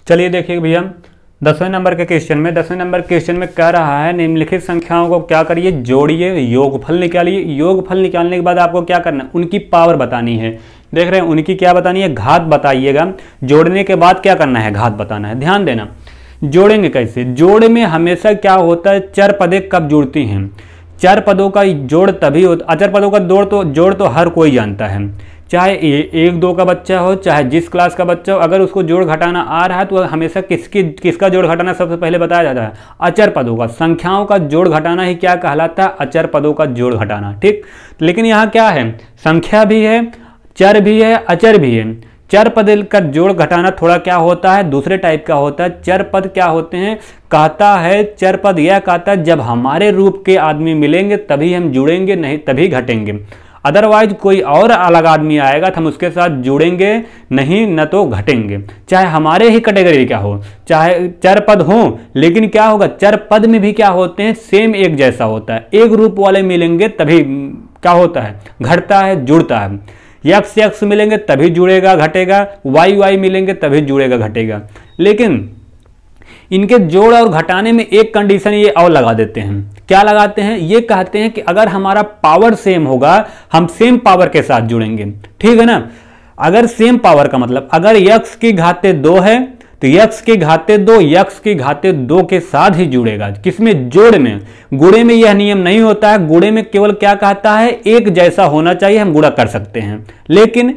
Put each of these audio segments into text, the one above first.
चलिए देखिए भैया 10वें नंबर के क्वेश्चन में 10वें नंबर क्वेश्चन में कह रहा है निम्नलिखित संख्याओं को क्या करिए, जोड़िए, योगफल निकालिए। योगफल निकालने के बाद आपको क्या करना है, उनकी पावर बतानी है। देख रहे हैं उनकी क्या बतानी है, घात बताइएगा। जोड़ने के बाद क्या करना है, घात बताना है। ध्यान देना, जोड़ेंगे कैसे, जोड़ में हमेशा क्या होता है, चर पदें कब जुड़ती हैं। चर पदों का जोड़ तभी होता, अचर पदों का जोड़ तो हर कोई जानता है, चाहे एक दो का बच्चा हो, चाहे जिस क्लास का बच्चा हो, अगर उसको जोड़ घटाना आ रहा है तो हमेशा किसका जोड़ घटाना सबसे पहले बताया जाता है, अचर पदों का। संख्याओं का जोड़ घटाना ही क्या कहलाता है, अचर पदों का जोड़ घटाना। ठीक, लेकिन यहाँ क्या है, संख्या भी है, चर भी है, अचर भी है। चर पद का जोड़ घटाना थोड़ा क्या होता है, दूसरे टाइप का होता है। चर पद क्या होते हैं, कहता है चर पद यह कहता है जब हमारे रूप के आदमी मिलेंगे तभी हम जुड़ेंगे, नहीं तभी घटेंगे। अदरवाइज कोई और अलग आदमी आएगा तो हम उसके साथ जुड़ेंगे नहीं, न तो घटेंगे। चाहे हमारे ही कैटेगरी क्या हो, चाहे चर पद हो, लेकिन क्या होगा, चर पद में भी क्या होते हैं, सेम एक जैसा होता है। एक रूप वाले मिलेंगे तभी क्या होता है, घटता है, जुड़ता है। यक्स यक्स मिलेंगे तभी जुड़ेगा घटेगा, वाई वाई मिलेंगे तभी जुड़ेगा घटेगा। लेकिन इनके जोड़ और घटाने में एक कंडीशन ये और लगा देते हैं। क्या लगाते हैं, ये कहते हैं कि अगर हमारा पावर सेम होगा हम सेम पावर के साथ जुड़ेंगे। ठीक है ना, अगर सेम पावर का मतलब अगर यक्स की घाते 2 है तो यक्स की घाते 2 यक्स की घाते 2 के साथ ही जुड़ेगा। किसमें, जोड़ में। गुणे में यह नियम नहीं होता है, गुणे में केवल क्या कहता है, एक जैसा होना चाहिए, हम गुणा कर सकते हैं। लेकिन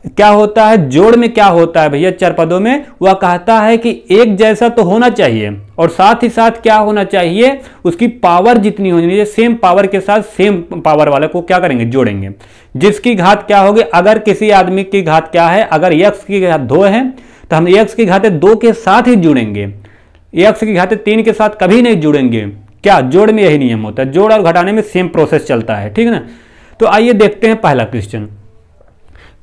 क्या होता है, जोड़ में क्या होता है भैया, चर पदों में वह कहता है कि एक जैसा तो होना चाहिए और साथ ही साथ क्या होना चाहिए, उसकी पावर जितनी होनी चाहिए, सेम पावर के साथ सेम पावर वाले को क्या करेंगे, जोड़ेंगे। जिसकी घात क्या होगी, अगर किसी आदमी की घात क्या है, अगर यक्स की घात 2 है तो हम यक्स की घाते 2 के साथ ही जुड़ेंगे, यक्स की घाते 3 के साथ कभी नहीं जुड़ेंगे। क्या, जोड़ में यही नियम होता है, जोड़ और घटाने में सेम प्रोसेस चलता है। ठीक है ना, तो आइए देखते हैं पहला क्वेश्चन।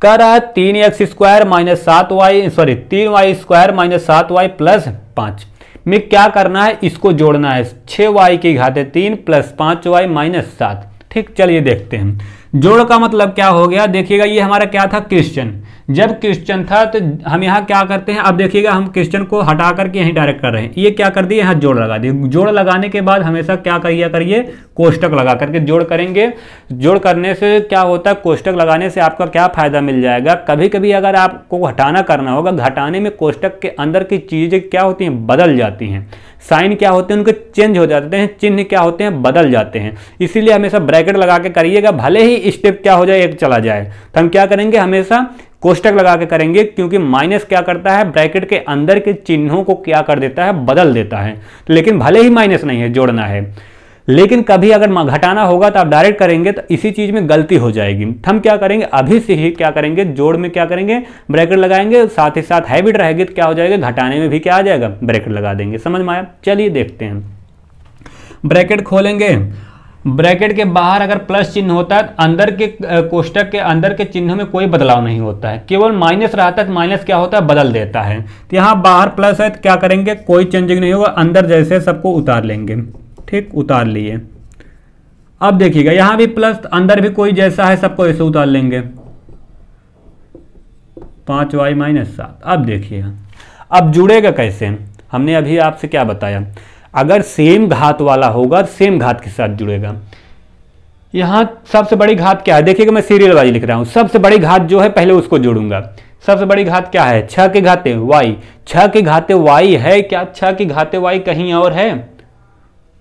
कह रहा है 3x² minus 7y 3y² minus 7y plus 5 में क्या करना है, इसको जोड़ना है। 6y की घाते 3 प्लस 5y माइनस 7। ठीक, चलिए देखते हैं। जोड़ का मतलब क्या हो गया, देखिएगा ये हमारा क्या था, क्वेश्चन। जब क्वेश्चन था तो हम यहाँ क्या करते हैं, अब देखिएगा हम क्वेश्चन को हटा करके यहीं डायरेक्ट कर रहे हैं। ये क्या कर दिए, यहाँ जोड़ लगा दिए। जोड़ लगाने के बाद हमेशा क्या करिए, कोष्टक लगा करके जोड़ करेंगे। जोड़ करने से क्या होता है, कोष्टक लगाने से आपका क्या फायदा मिल जाएगा, कभी कभी अगर आपको घटाना करना होगा, घटाने में कोष्टक के अंदर की चीजें क्या होती हैं, बदल जाती हैं। साइन क्या होते हैं, उनके चेंज हो जाते हैं, चिन्ह क्या होते हैं, बदल जाते हैं। इसीलिए हमेशा ब्रैकेट लगा के करिएगा, भले ही स्टेप क्या हो जाए, एक चला जाए, तो हम क्या करेंगे, हमेशा कोष्टक लगा के करेंगे। क्योंकि माइनस क्या करता है, ब्रैकेट के अंदर के चिन्हों को क्या कर देता है, बदल देता है। लेकिन भले ही माइनस नहीं है, जोड़ना है, लेकिन कभी अगर घटाना होगा तो आप डायरेक्ट करेंगे तो इसी चीज में गलती हो जाएगी। हम क्या करेंगे, अभी से ही क्या करेंगे, जोड़ में क्या करेंगे, ब्रैकेट लगाएंगे। साथ ही साथ हैबिट रहेगी तो क्या हो जाएगा, घटाने में भी क्या आ जाएगा, ब्रैकेट लगा देंगे। समझ में आया, चलिए देखते हैं। ब्रैकेट खोलेंगे, ब्रैकेट के बाहर अगर प्लस चिन्ह होता है, अंदर के कोष्टक के अंदर के चिन्ह में कोई बदलाव नहीं होता है, केवल माइनस रहता है। माइनस क्या होता है, बदल देता है। तो यहाँ बाहर प्लस है तो क्या करेंगे, कोई चेंजिंग नहीं होगा, अंदर जैसे सबको उतार लेंगे। ठीक, उतार लिए। अब देखिएगा यहां भी प्लस, अंदर भी कोई जैसा है, सबको ऐसे उतार लेंगे। 5y minus 7। अब देखिएगा अब जुड़ेगा कैसे, हमने अभी आपसे क्या बताया, अगर सेम घात वाला होगा सेम घात के साथ जुड़ेगा। यहां सबसे बड़ी घात क्या है, देखिएगा मैं सीरियल वाइज लिख रहा हूं। सबसे बड़ी घात जो है पहले उसको जोड़ूंगा। सबसे बड़ी घात क्या है, 6 के घाते y। 6 के घाते y है क्या, 6 के घाते y कहीं और है,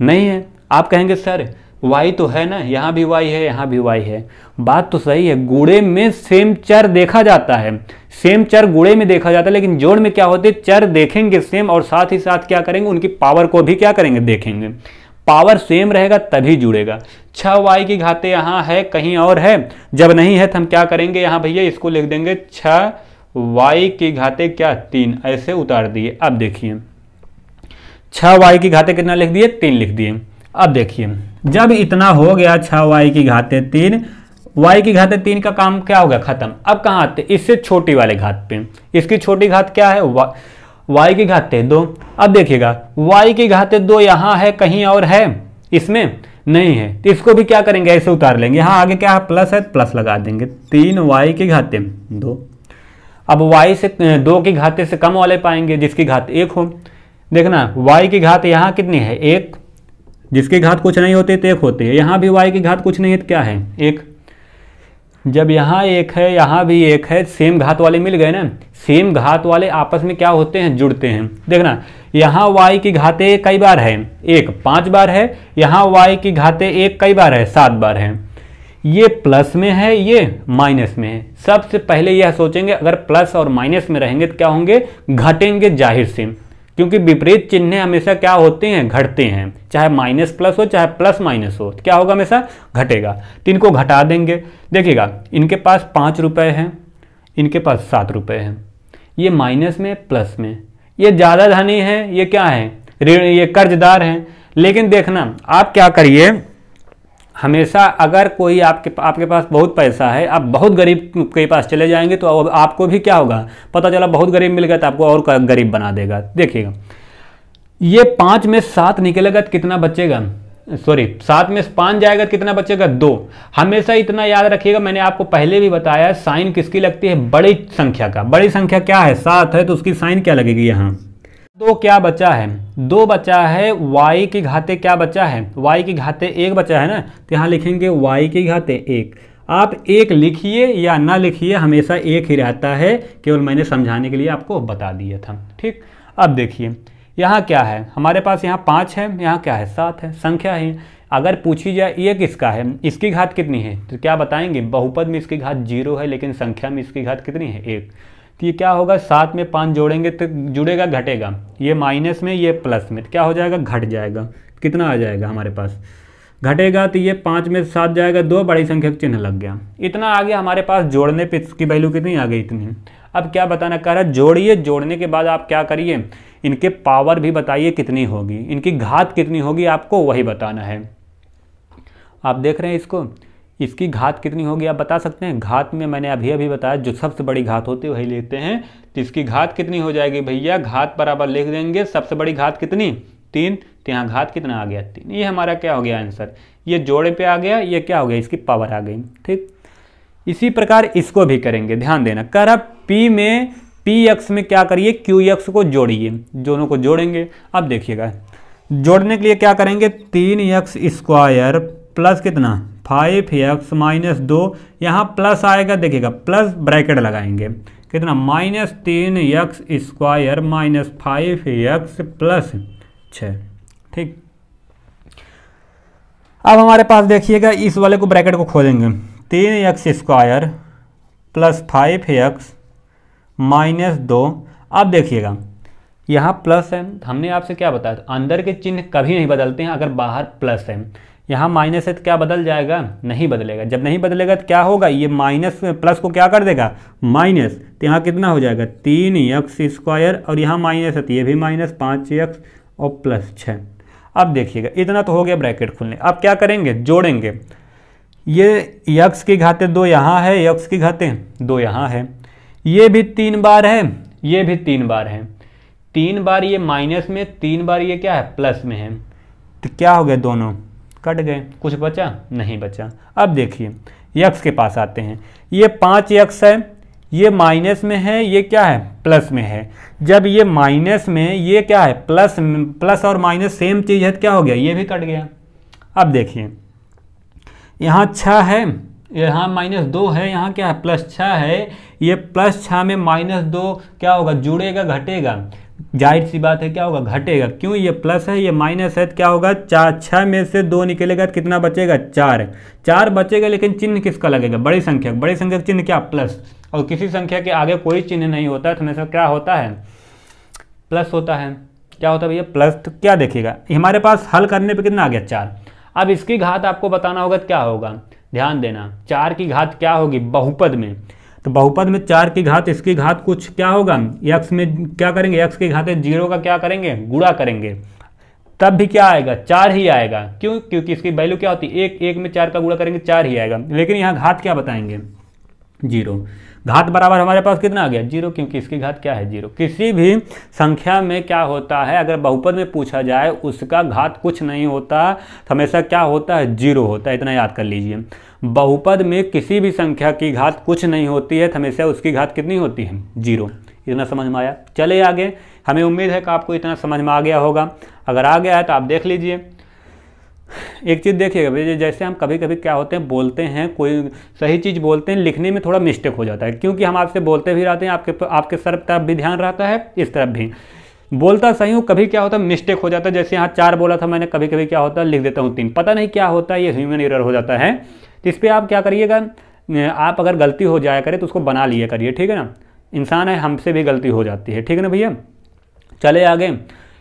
नहीं है। आप कहेंगे सर y तो है ना, यहां भी y है, यहां भी y है। बात तो सही है, गुणे में सेम चर देखा जाता है, सेम चर गुणे में देखा जाता है, लेकिन जोड़ में क्या होते, चर देखेंगे सेम और साथ ही साथ क्या करेंगे, उनकी पावर को भी क्या करेंगे, देखेंगे। पावर सेम रहेगा तभी जुड़ेगा। 6y की घाते यहाँ है, कहीं और है, जब नहीं है तो हम क्या करेंगे, यहाँ भैया इसको लिख देंगे 6y की घाते क्या 3, ऐसे उतार दिए। अब देखिए 6y की घाते कितना लिख दिए, 3 लिख दिए। अब देखिए जब इतना हो गया 6y की घाते 3, y की घाते 3 का काम क्या हो गया, खत्म। अब कहाँ आते, इससे छोटी वाले घात पे। इसकी छोटी घात क्या है, y की घाते 2। अब देखिएगा y की घाते 2 यहाँ है, कहीं और है, इसमें नहीं है, तो इसको भी क्या करेंगे, ऐसे उतार लेंगे। यहाँ आगे क्या है, प्लस है, प्लस लगा देंगे। 3y की घाते 2। अब y से 2 की घाते से कम वाले पाएंगे जिसकी घात 1 हो। देखना y की घात यहाँ कितनी है 1, जिसकी घात कुछ नहीं होती तो 1 होती है। यहाँ भी y की घात कुछ नहीं है तो क्या है 1। जब यहाँ 1 है यहाँ भी 1 है, सेम घात वाले मिल गए ना, सेम घात वाले आपस में क्या होते हैं जुड़ते हैं। देखना यहाँ y की घातें कई बार है 1 5 बार है, यहाँ y की घातें 1 कई बार है 7 बार है। ये प्लस में है ये माइनस में है। सबसे पहले यह सोचेंगे अगर प्लस और माइनस में रहेंगे तो क्या होंगे घटेंगे, जाहिर से, क्योंकि विपरीत चिन्ह हमेशा क्या होते हैं घटते हैं, चाहे माइनस प्लस हो चाहे प्लस माइनस हो, तो क्या होगा हमेशा घटेगा। तो इनको घटा देंगे। देखिएगा इनके पास 5 रुपये हैं, इनके पास 7 रुपये हैं, ये माइनस में प्लस में, ये ज़्यादा धनी है, ये क्या है ऋण, ये कर्जदार हैं। लेकिन देखना आप क्या करिए, हमेशा अगर कोई आपके पास बहुत पैसा है, आप बहुत गरीब के पास चले जाएंगे तो आपको भी क्या होगा, पता चला बहुत गरीब मिल गया तो आपको और गरीब बना देगा। देखिएगा ये 5 में 7 निकलेगा तो कितना बचेगा, सॉरी 7 में 5 जाएगा तो कितना बचेगा 2। हमेशा इतना याद रखिएगा, मैंने आपको पहले भी बताया साइन किसकी लगती है बड़ी संख्या का। बड़ी संख्या क्या है 7 है तो उसकी साइन क्या लगेगी यहाँ 2। क्या बचा है 2 बचा है, y की घाते क्या बचा है y की घाते 1 बचा है ना, तो यहाँ लिखेंगे y की घाते 1। आप 1 लिखिए या ना लिखिए हमेशा 1 ही रहता है, केवल मैंने समझाने के लिए आपको बता दिया था। ठीक, अब देखिए यहाँ क्या है हमारे पास, यहाँ 5 है, यहाँ क्या है 7 है, संख्या है। अगर पूछी जाए ये किसका है, इसकी घात कितनी है, तो क्या बताएंगे बहुपद में इसकी घात 0 है लेकिन संख्या में इसकी घात कितनी है 1। तो ये क्या होगा 7 में 5 जोड़ेंगे तो जुड़ेगा घटेगा, ये माइनस में ये प्लस में, तो क्या हो जाएगा घट जाएगा। कितना आ जाएगा हमारे पास घटेगा, तो ये 5 में 7 जाएगा 2, बड़ी संख्या का चिन्ह लग गया। इतना आ गया हमारे पास, जोड़ने पे इसकी वैल्यू कितनी आ गई इतनी। अब क्या बताना कह रहा है जोड़िए, जोड़ने के बाद आप क्या करिए इनके पावर भी बताइए कितनी होगी, इनकी घात कितनी होगी आपको वही बताना है। आप देख रहे हैं इसको, इसकी घात कितनी होगी आप बता सकते हैं। घात में मैंने अभी बताया जो सबसे बड़ी घात होती है वही लेते हैं, तो इसकी घात कितनी हो जाएगी भैया, घात बराबर लिख देंगे सबसे बड़ी घात कितनी 3, तो यहाँ घात कितना आ गया 3। ये हमारा क्या हो गया आंसर, ये जोड़े पे आ गया, ये क्या हो गया इसकी पावर आ गई। ठीक, इसी प्रकार इसको भी करेंगे, ध्यान देना। कह रहा पी में पी एक्स में क्या करिए क्यू एक्स को जोड़िए, दोनों को जोड़ेंगे। अब देखिएगा जोड़ने के लिए क्या करेंगे 3x² प्लस कितना 5x माइनस 2, यहाँ प्लस आएगा, देखिएगा प्लस ब्रैकेट लगाएंगे कितना -3x² माइनस 5x प्लस 6। ठीक, अब हमारे पास देखिएगा इस वाले को ब्रैकेट को खोलेंगे, 3x² प्लस 5x माइनस 2। अब देखिएगा यहाँ प्लस है, हमने आपसे क्या बताया अंदर के चिन्ह कभी नहीं बदलते हैं अगर बाहर प्लस है। यहाँ माइनस है तो क्या बदल जाएगा, नहीं बदलेगा। जब नहीं बदलेगा तो क्या होगा, ये माइनस प्लस को क्या कर देगा माइनस, तो यहाँ कितना हो जाएगा 3x² और यहाँ माइनस है तो ये भी माइनस 5x और प्लस 6। अब देखिएगा इतना तो हो गया ब्रैकेट खुलने। अब क्या करेंगे जोड़ेंगे, ये x की घातें 2 यहाँ है, x की घातें 2 यहाँ है, ये भी 3 बार है, ये भी 3 बार है, 3 बार ये माइनस में, 3 बार ये क्या है प्लस में है, तो क्या हो गया दोनों कट गए, कुछ बचा नहीं बचा। अब देखिए x के पास आते हैं, ये 5x है, ये माइनस में है, ये क्या है प्लस में है। जब ये माइनस में ये क्या है प्लस, प्लस और माइनस सेम चीज़ है तो क्या हो गया ये भी कट गया। अब देखिए यहाँ 6 है, यहाँ -2 है, यहाँ क्या है +6 है, ये +6 में -2 क्या होगा जुड़ेगा घटेगा, जाहिर सी बात है क्या होगा घटेगा, क्यों ये प्लस है ये माइनस है तो क्या होगा 6 में से 2 निकलेगा तो कितना बचेगा 4 बचेगा। लेकिन चिन्ह किसका लगेगा बड़ी संख्या, बड़ी संख्या का चिन्ह क्या प्लस, और किसी संख्या के आगे कोई चिन्ह नहीं होता है तो हमेशा क्या होता है प्लस होता है। क्या होता है भैया प्लस। तो क्या देखिएगा हमारे पास हल करने पे कितना आ गया 4। अब इसकी घात आपको बताना होगा तो क्या होगा, ध्यान देना 4 की घात क्या होगी बहुपद में, तो बहुपद में 4 की घात इसकी घात कुछ क्या होगा, x में क्या करेंगे x की घातें 0 का क्या करेंगे गुणा करेंगे, तब भी क्या आएगा 4 ही आएगा। क्यों, क्योंकि इसकी वैल्यू क्या होती है 1 में 4 का गुणा करेंगे 4 ही आएगा। लेकिन यहाँ घात क्या बताएंगे 0, घात बराबर हमारे पास कितना आ गया 0, क्योंकि इसकी घात क्या है 0। किसी भी संख्या में क्या होता है अगर बहुपद में पूछा जाए उसका घात कुछ नहीं होता, हमेशा क्या होता है 0 होता है, इतना याद कर लीजिए। बहुपद में किसी भी संख्या की घात कुछ नहीं होती है, हमेशा उसकी घात कितनी होती है, 0। इतना समझ में आया। चले आगे, हमें उम्मीद है कि आपको इतना समझ में आ गया होगा। अगर आ गया है तो आप देख लीजिए। एक चीज़ देखिएगा भैया, जैसे हम कभी कभी क्या होते हैं, बोलते हैं कोई सही चीज़ बोलते हैं, लिखने में थोड़ा मिस्टेक हो जाता है, क्योंकि हम आपसे बोलते भी रहते हैं, आपके सर तरफ भी ध्यान रहता है, इस तरफ भी बोलता सही हूँ, कभी क्या होता है मिस्टेक हो जाता है। जैसे यहाँ 4 बोला था मैंने, कभी कभी क्या होता है लिख देता हूँ 3, पता नहीं क्या होता है, ये ह्यूमन एरर हो जाता है। तो इस पर आप क्या करिएगा, आप अगर गलती हो जाया करे तो उसको बना लिया करिए, ठीक है ना। इंसान है, हमसे भी गलती हो जाती है, ठीक है ना भैया। चले आगे,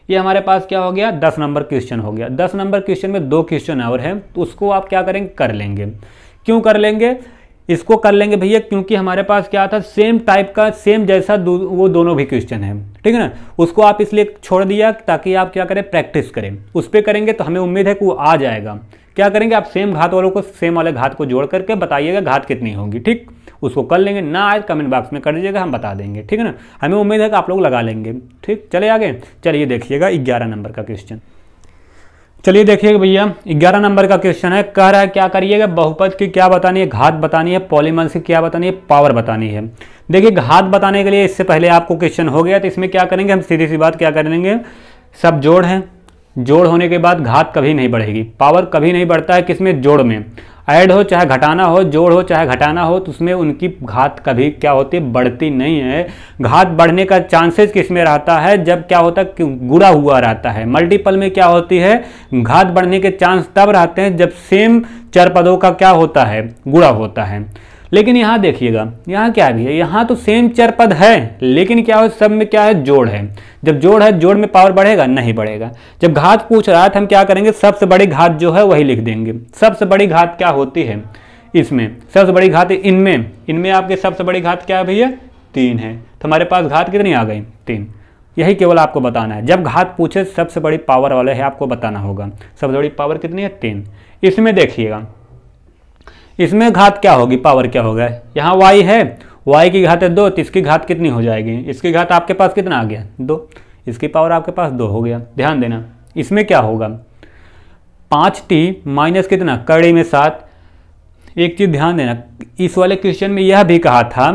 ये हमारे पास क्या हो गया, 10 नंबर क्वेश्चन हो गया। 10 नंबर क्वेश्चन में 2 क्वेश्चन और हैं, तो उसको आप क्या करेंगे, कर लेंगे। क्यों कर लेंगे, इसको कर लेंगे भैया क्योंकि हमारे पास क्या था, सेम टाइप का, सेम जैसा वो दोनों भी क्वेश्चन है, ठीक है ना। उसको आप इसलिए छोड़ दिया ताकि आप क्या करें, प्रैक्टिस करें। उस पर करेंगे तो हमें उम्मीद है कि वो आ जाएगा। क्या करेंगे, आप सेम घात वालों को सेम वाले घात को जोड़ करके बताइएगा घात कितनी होगी, ठीक। उसको कर लेंगे, ना आए कमेंट बॉक्स में कर दीजिएगा, हम बता देंगे, ठीक है ना। हमें उम्मीद है कि आप लोग लगा लेंगे, ठीक। चले आगे, चलिए देखिएगा 11 नंबर का क्वेश्चन। चलिए देखिएगा भैया, 11 नंबर का क्वेश्चन है, कह रहा है क्या करिएगा, बहुपद की क्या बतानी है, घात बतानी है, पॉलीमर्स की क्या बतानी है, पावर बतानी है। देखिए घात बताने के लिए इससे पहले आपको क्वेश्चन हो गया, तो इसमें क्या करेंगे, हम सीधी सी बात क्या करेंगे, सब जोड़ हैं, जोड़ होने के बाद घात कभी नहीं बढ़ेगी, पावर कभी नहीं बढ़ता है किसमें, जोड़ में। ऐड हो चाहे घटाना हो, जोड़ हो चाहे घटाना हो, तो उसमें उनकी घात कभी क्या होती है, बढ़ती नहीं है। घात बढ़ने का चांसेस किस में रहता है, जब क्या होता है, गुणा हुआ रहता है। मल्टीपल में क्या होती है, घात बढ़ने के चांस तब रहते हैं जब सेम चर पदों का क्या होता है, गुणा होता है। लेकिन यहाँ देखिएगा, यहाँ क्या भी है, यहाँ तो सेम चर पद है, लेकिन क्या हो, सब में क्या है, जोड़ है। जब जोड़ है, जोड़ में पावर बढ़ेगा, नहीं बढ़ेगा। जब घात पूछ रहा है तो हम क्या करेंगे, सबसे बड़ी घात जो है वही लिख देंगे। सबसे बड़ी घात क्या होती है, इसमें सबसे बड़ी घात इनमें आपके सबसे बड़ी घात क्या है भैया, 3 है। तो हमारे पास घात कितनी आ गई, 3। यही केवल आपको बताना है, जब घात पूछे सबसे बड़ी पावर वाले है आपको बताना होगा, सबसे बड़ी पावर कितनी है, 3। इसमें देखिएगा, इसमें घात क्या होगी, पावर क्या होगा, यहाँ y है, y की घात है 2, तो इसकी घात कितनी हो जाएगी, इसकी घात आपके पास कितना आ गया, 2, इसकी पावर आपके पास 2 हो गया। ध्यान देना, इसमें क्या होगा, 5t माइनस कितना, कड़ी में 7। एक चीज़ ध्यान देना, इस वाले क्वेश्चन में यह भी कहा था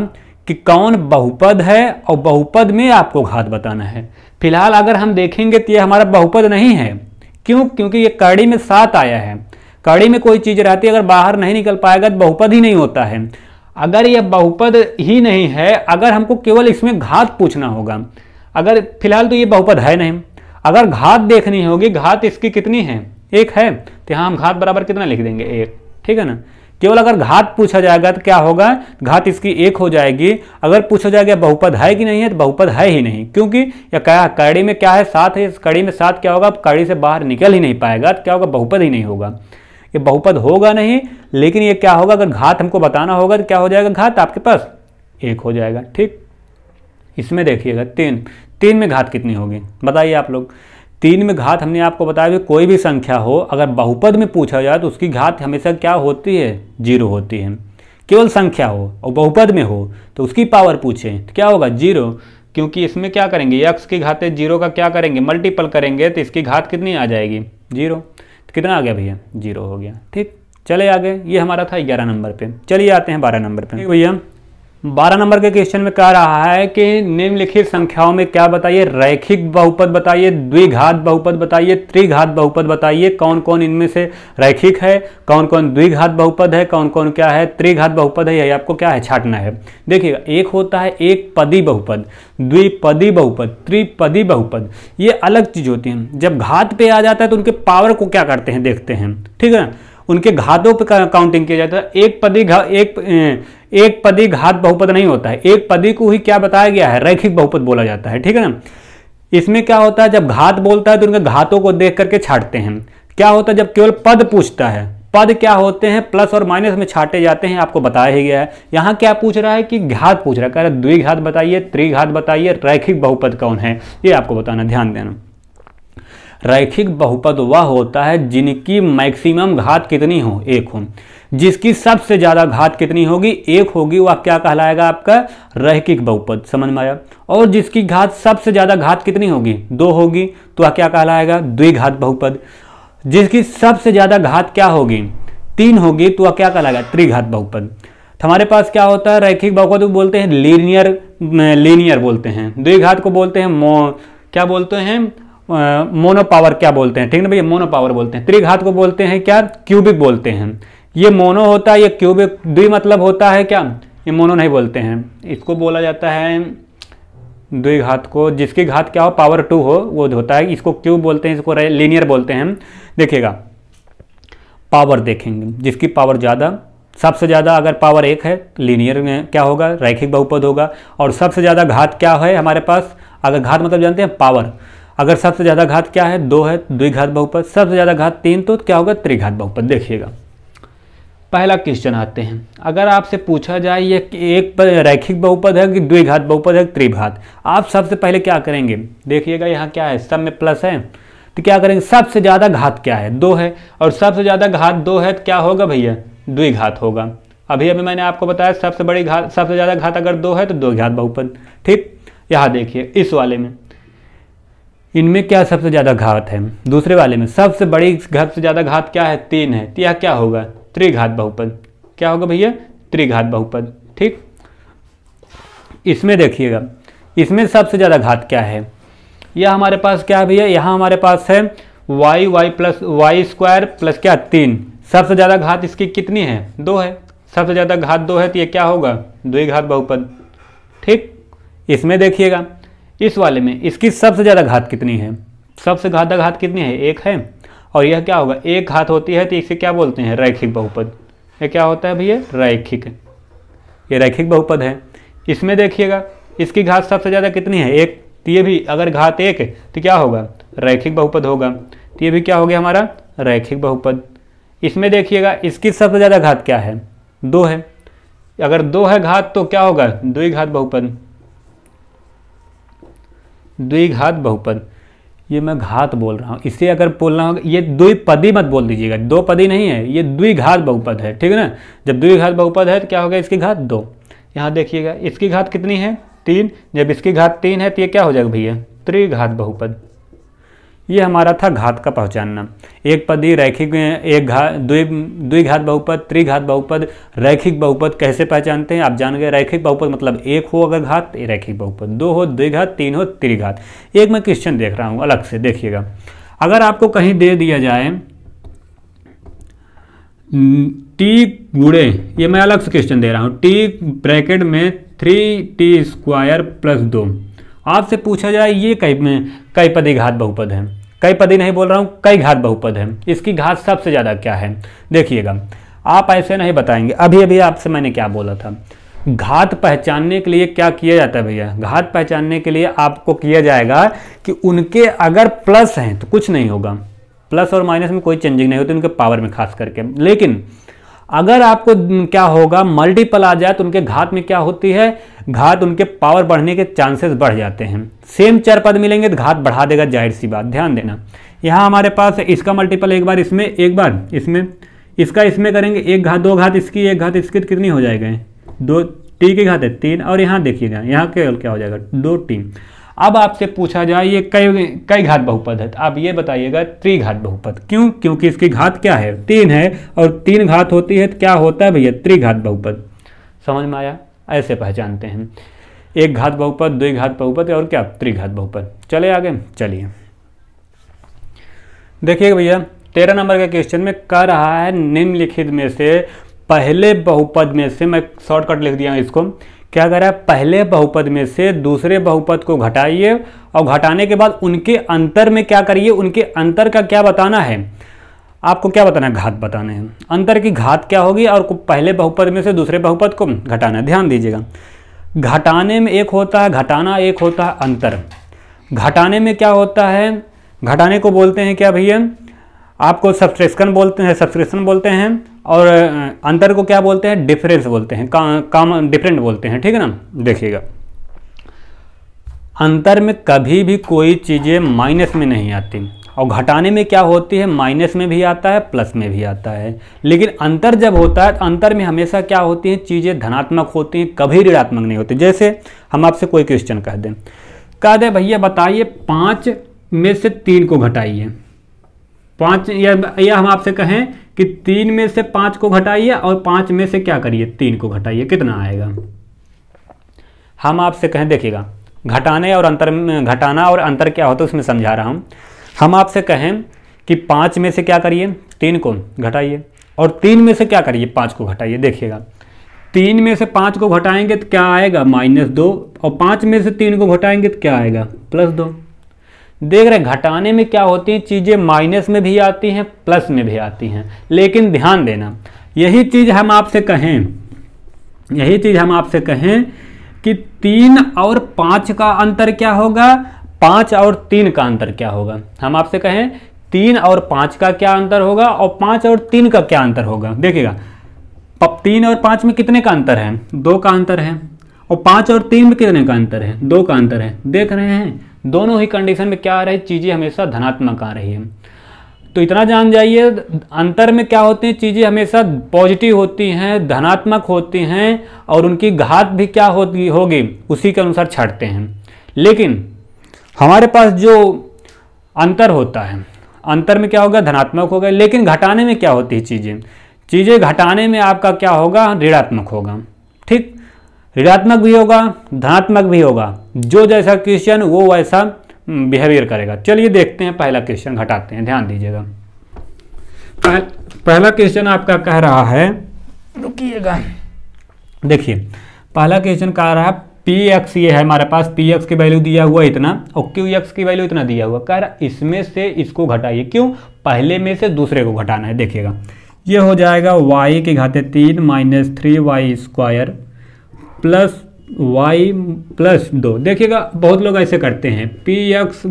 कि कौन बहुपद है और बहुपद में आपको घात बताना है। फिलहाल अगर हम देखेंगे तो ये हमारा बहुपद नहीं है, क्यों, क्योंकि ये कड़ी में 7 आया है। कड़ी में कोई चीज़ रहती है, अगर बाहर नहीं निकल पाएगा तो बहुपद ही नहीं होता है। अगर यह बहुपद ही नहीं है, अगर हमको केवल इसमें घात पूछना होगा, अगर फिलहाल तो ये बहुपद है नहीं, अगर घात देखनी होगी, घात इसकी कितनी है, 1 है, तो यहाँ हम घात बराबर कितना लिख देंगे, 1, ठीक है ना। केवल अगर घात पूछा जाएगा तो क्या होगा, घात इसकी 1 हो जाएगी। अगर पूछा जाएगा बहुपद है कि नहीं है, तो बहुपद है ही नहीं, क्योंकि यह क्या, कड़ी में क्या है, 7 है, इस कड़ी में 7 क्या होगा, कड़ी से बाहर निकल ही नहीं पाएगा, तो क्या होगा, बहुपद ही नहीं होगा, ये बहुपद होगा नहीं। लेकिन ये क्या होगा, अगर घात हमको बताना होगा तो क्या हो जाएगा, घात आपके पास 1 हो जाएगा, ठीक। इसमें देखिएगा 3 में घात कितनी होगी बताइए आप लोग। 3 में घात हमने आपको बताया भी, कोई भी संख्या हो अगर बहुपद में पूछा जाए तो उसकी घात हमेशा क्या होती है, 0 होती है। केवल संख्या हो और बहुपद में हो तो उसकी पावर पूछें तो क्या होगा, 0, क्योंकि इसमें क्या करेंगे, x की घात 0 का क्या करेंगे, मल्टीपल करेंगे, तो इसकी घात कितनी आ जाएगी, 0। तो कितना आ गया भैया, 0 हो गया, ठीक। चले आगे, ये हमारा था 11 नंबर पे। चलिए आते हैं 12 नंबर पे भैया। 12 नंबर के क्वेश्चन में कह रहा है कि निम्नलिखित संख्याओं में क्या बताइए, रैखिक बहुपद बताइए, द्विघात बहुपद बताइए, त्रिघात बहुपद बताइए। कौन कौन इनमें से रैखिक है, कौन कौन द्विघात बहुपद है, कौन कौन क्या है त्रिघात बहुपद है, यही आपको क्या है, छांटना है। देखिएगा, एक होता है एक पदी बहुपद, द्विपदी बहुपद, त्रिपदी बहुपद, ये अलग चीज होती है। जब घात पे आ जाता है तो उनके पावर को क्या करते हैं, देखते हैं, ठीक है ना। उनके घातों पे काउंटिंग किया जाता है। एक पदी घात बहुपद नहीं होता है, एक पदी को ही क्या बताया गया है, रैखिक बहुपद बोला जाता है, ठीक है ना। इसमें क्या होता है, जब घात बोलता है तो उनके घातों को देख करके छांटते हैं। क्या होता है जब केवल पद पूछता है, पद क्या होते हैं, प्लस और माइनस में छांटे जाते हैं, आपको बताया ही गया है। यहाँ क्या पूछ रहा है कि घात पूछ रहा है, कह रहा है द्विघात बताइए, त्रिघात बताइए, रैखिक बहुपद कौन है, ये आपको बताना, ध्यान देना। रैखिक बहुपद वह होता है जिनकी मैक्सिमम घात कितनी हो, 1 हो। जिसकी सबसे ज्यादा घात कितनी होगी, 1 होगी, वह क्या कहलाएगा, आपका रैखिक बहुपद। समझ में आया। और जिसकी घात सबसे ज्यादा घात कितनी होगी, 2 होगी, तो वह क्या कहलाएगा, द्विघात बहुपद। जिसकी सबसे ज्यादा घात क्या होगी, 3 होगी तो क्या कहलाएगा, त्रिघात बहुपद। तो हमारे पास क्या होता है, रैखिक बहुपद को बोलते हैं लीनियर बोलते हैं, द्विघात को बोलते हैं क्या बोलते हैं, मोनो पावर क्या बोलते हैं, ठीक ना भैया, मोनो पावर बोलते हैं। त्रिघात को बोलते हैं क्या, क्यूबिक बोलते हैं। ये मोनो होता है, ये क्यूबिक, द्वि मतलब होता है क्या, ये मोनो नहीं बोलते हैं, इसको बोला जाता है द्विघात को, जिसकी घात क्या हो, पावर 2 हो, वो होता है, इसको क्यूब बोलते हैं, इसको लीनियर बोलते हैं। देखिएगा पावर देखेंगे, जिसकी पावर ज़्यादा, सबसे ज़्यादा अगर पावर 1 है लीनियर में क्या होगा, रैखिक बहुपद होगा। और सबसे ज़्यादा घात क्या है हमारे पास, अगर घात मतलब जानते हैं पावर, अगर सबसे ज़्यादा घात क्या है 2 है, द्विघात बहुपद, सबसे ज़्यादा घात 3 तो क्या होगा, त्रिघात बहुपद। देखिएगा पहला क्वेश्चन आते हैं, अगर आपसे पूछा जाए ये एक रैखिक बहुपद है कि द्विघात बहुपद है त्रिघात, आप सबसे पहले क्या करेंगे, देखिएगा यहाँ क्या है, सब में प्लस है, तो क्या करेंगे, सबसे ज़्यादा घात क्या है, 2 है, और सबसे ज़्यादा घात 2 है तो क्या होगा भैया, द्विघात होगा। अभी मैंने आपको बताया सबसे बड़ी घात, सबसे ज़्यादा घात अगर 2 है तो द्विघात बहुपद। ठीक, यहाँ देखिए इस वाले में, इनमें क्या सबसे ज़्यादा घात है, दूसरे वाले में सबसे बड़ी घात से ज़्यादा घात क्या है, 3 है, तो यह क्या होगा, त्रिघात बहुपद। क्या होगा भैया, त्रिघात बहुपद। ठीक, इसमें देखिएगा, इसमें सबसे ज़्यादा घात क्या है, यह हमारे पास क्या है भैया, यहाँ हमारे पास है y plus y square plus क्या 3, सबसे ज़्यादा घात इसकी कितनी है, 2 है, सबसे ज़्यादा घात 2 है तो ये क्या होगा, द्विघात बहुपद। ठीक, इसमें देखिएगा इस वाले में इसकी सबसे ज़्यादा घात कितनी है, सबसे ज़्यादा घात कितनी है, 1 है, और यह क्या होगा, 1 घात होती है तो इसे क्या बोलते हैं, रैखिक बहुपद। ये क्या होता है भैया, रैखिक, ये रैखिक बहुपद है। इसमें देखिएगा इसकी घात सबसे ज़्यादा कितनी है, 1, तो ये भी अगर घात 1 है तो क्या होगा, रैखिक बहुपद होगा, तो ये भी क्या हो गया हमारा, रैखिक बहुपद। इसमें देखिएगा इसकी सबसे ज़्यादा घात क्या है, 2 है, अगर 2 है घात तो क्या होगा, द्विघात बहुपद, द्विघात बहुपद। ये मैं घात बोल रहा हूँ, इसे अगर बोलना होगा, ये द्विपदी मत बोल दीजिएगा, 2 पदी नहीं है, ये द्विघात बहुपद है, ठीक है ना। जब द्विघात बहुपद है तो क्या होगा, इसकी घात 2। यहाँ देखिएगा इसकी घात कितनी है, 3, जब इसकी घात 3 है तो ये क्या हो जाएगा भैया, त्रिघात बहुपद। ये हमारा था घात का पहचानना, एक पदी, रैखिक, एक घात, द्विघात बहुपद, त्रिघात बहुपद, रैखिक बहुपद कैसे पहचानते हैं आप जान गए। रैखिक बहुपद मतलब 1 हो अगर घात, रैखिक बहुपद, 2 हो द्विघात, 3 हो त्रिघात। एक मैं क्वेश्चन देख रहा हूँ अलग से, देखिएगा अगर आपको कहीं दे दिया जाए टी गुणे, ये मैं अलग से क्वेश्चन दे रहा हूँ, टी ब्रैकेट में 3t² प्लस 2, आपसे पूछा जाए ये कई पदी घात बहुपद है, कई पदी नहीं बोल रहा हूँ, कई घात बहुपद है, इसकी घात सबसे ज़्यादा क्या है। देखिएगा आप ऐसे नहीं बताएंगे, अभी अभी आपसे मैंने क्या बोला था, घात पहचानने के लिए क्या किया जाता है भैया, घात पहचानने के लिए आपको किया जाएगा कि उनके अगर प्लस हैं तो कुछ नहीं होगा, प्लस और माइनस में कोई चेंजिंग नहीं होती उनके पावर में खास करके, लेकिन अगर आपको क्या होगा, मल्टीपल आ जाए तो उनके घात में क्या होती है, घात उनके पावर बढ़ने के चांसेस बढ़ जाते हैं। सेम 4 पद मिलेंगे तो घात बढ़ा देगा, जाहिर सी बात, ध्यान देना। यहाँ हमारे पास इसका मल्टीपल एक बार इसमें, एक बार इसमें, इसका इसमें करेंगे, 1 घात 2 घात इसकी, 1 घात इसकी, तो कितनी हो जाएगा, 2, टी की घात है 3, और यहाँ देखिएगा यहाँ केवल क्या हो जाएगा, 2t। अब आपसे पूछा जाए ये कई घात बहुपद है, तो आप ये बताइएगा त्रिघात बहुपद। क्यों, क्योंकि इसकी घात क्या है, 3 है, और 3 घात होती है तो क्या होता है भैया, त्रिघात बहुपद। समझ में आया, ऐसे पहचानते हैं, 1 घात बहुपद, द्विघात बहुपद और क्या, त्रिघात बहुपद। चले आगे, चलिए देखिएगा भैया 13 नंबर के क्वेश्चन में कह रहा है निम्नलिखित में से पहले बहुपद में से, मैं शॉर्टकट लिख दिया इसको, क्या कर रहा है, पहले बहुपद में से दूसरे बहुपद को घटाइए और घटाने के बाद उनके अंतर में क्या करिए, उनके अंतर का क्या बताना है, आपको क्या बताना है, घात बताना है, अंतर की घात क्या होगी, और पहले बहुपद में से दूसरे बहुपद को घटाना है। ध्यान दीजिएगा, घटाने में एक होता है घटाना, एक होता है अंतर। घटाने में क्या होता है, घटाने को बोलते हैं क्या भैया, आपको सब्ट्रैक्शन बोलते हैं, और अंतर को क्या बोलते हैं, डिफरेंस बोलते हैं, डिफरेंट बोलते हैं, ठीक है ना। देखिएगा अंतर में कभी भी कोई चीज़ें माइनस में नहीं आती, और घटाने में क्या होती है, माइनस में भी आता है, प्लस में भी आता है, लेकिन अंतर जब होता है तो अंतर में हमेशा क्या होती हैं, चीज़ें धनात्मक होती हैं, कभी ऋणात्मक नहीं होती। जैसे हम आपसे कोई क्वेश्चन कह दें भैया बताइए 5 में से 3 को घटाइए, 5, या हम आपसे कहें कि 3 में से 5 को घटाइए और 5 में से क्या करिए 3 को घटाइए, कितना आएगा। हम आपसे कहें, देखिएगा घटाना और अंतर क्या होता है उसमें समझा रहा हूँ। हम आपसे कहें कि 5 में से क्या करिए 3 को घटाइए और 3 में से क्या करिए 5 को घटाइए। देखिएगा 3 में से 5 को घटाएंगे तो क्या आएगा -2 और 5 में से 3 को घटाएंगे तो क्या आएगा +2। देख रहे घटाने में क्या होती हैं चीज़ें, माइनस में भी आती हैं प्लस में भी आती हैं। लेकिन ध्यान देना, यही चीज़ हम आपसे कहें कि 3 और 5 का अंतर क्या होगा, 5 और 3 का अंतर क्या होगा। हम आपसे कहें 3 और 5 का क्या अंतर होगा और 5 और 3 का क्या अंतर होगा। देखिएगा 3 और 5 में कितने का अंतर है, 2 का अंतर है, और 5 और 3 में कितने का अंतर है, 2 का अंतर है। देख रहे हैं दोनों ही कंडीशन में क्या आ रही है, चीज़ें हमेशा धनात्मक आ रही है। तो इतना जान जाइए, अंतर में क्या होती हैं चीज़ें हमेशा पॉजिटिव होती हैं, धनात्मक होती हैं, और उनकी घात भी क्या होगी उसी के अनुसार छाटते हैं। लेकिन हमारे पास जो अंतर होता है, अंतर में क्या होगा धनात्मक होगा, लेकिन घटाने में क्या होती है चीज़ें घटाने में आपका क्या होगा ऋणात्मक होगा। ठीक, ऋणात्मक भी होगा धनात्मक भी होगा, जो जैसा क्वेश्चन वो वैसा बिहेवियर करेगा। चलिए देखते हैं पहला क्वेश्चन घटाते हैं, ध्यान दीजिएगा। पहला क्वेश्चन आपका कह रहा है, रुकिएगा, देखिए पहला क्वेश्चन कह रहा है px, ये है हमारे पास px की वैल्यू दिया हुआ इतना और qx की वैल्यू इतना दिया हुआ। कह रहा इसमें से इसको घटाइए, क्यों, पहले में से दूसरे को घटाना है। देखिएगा ये हो जाएगा y की घाते 3 - 3y² प्लस y + 2। देखिएगा बहुत लोग ऐसे करते हैं px -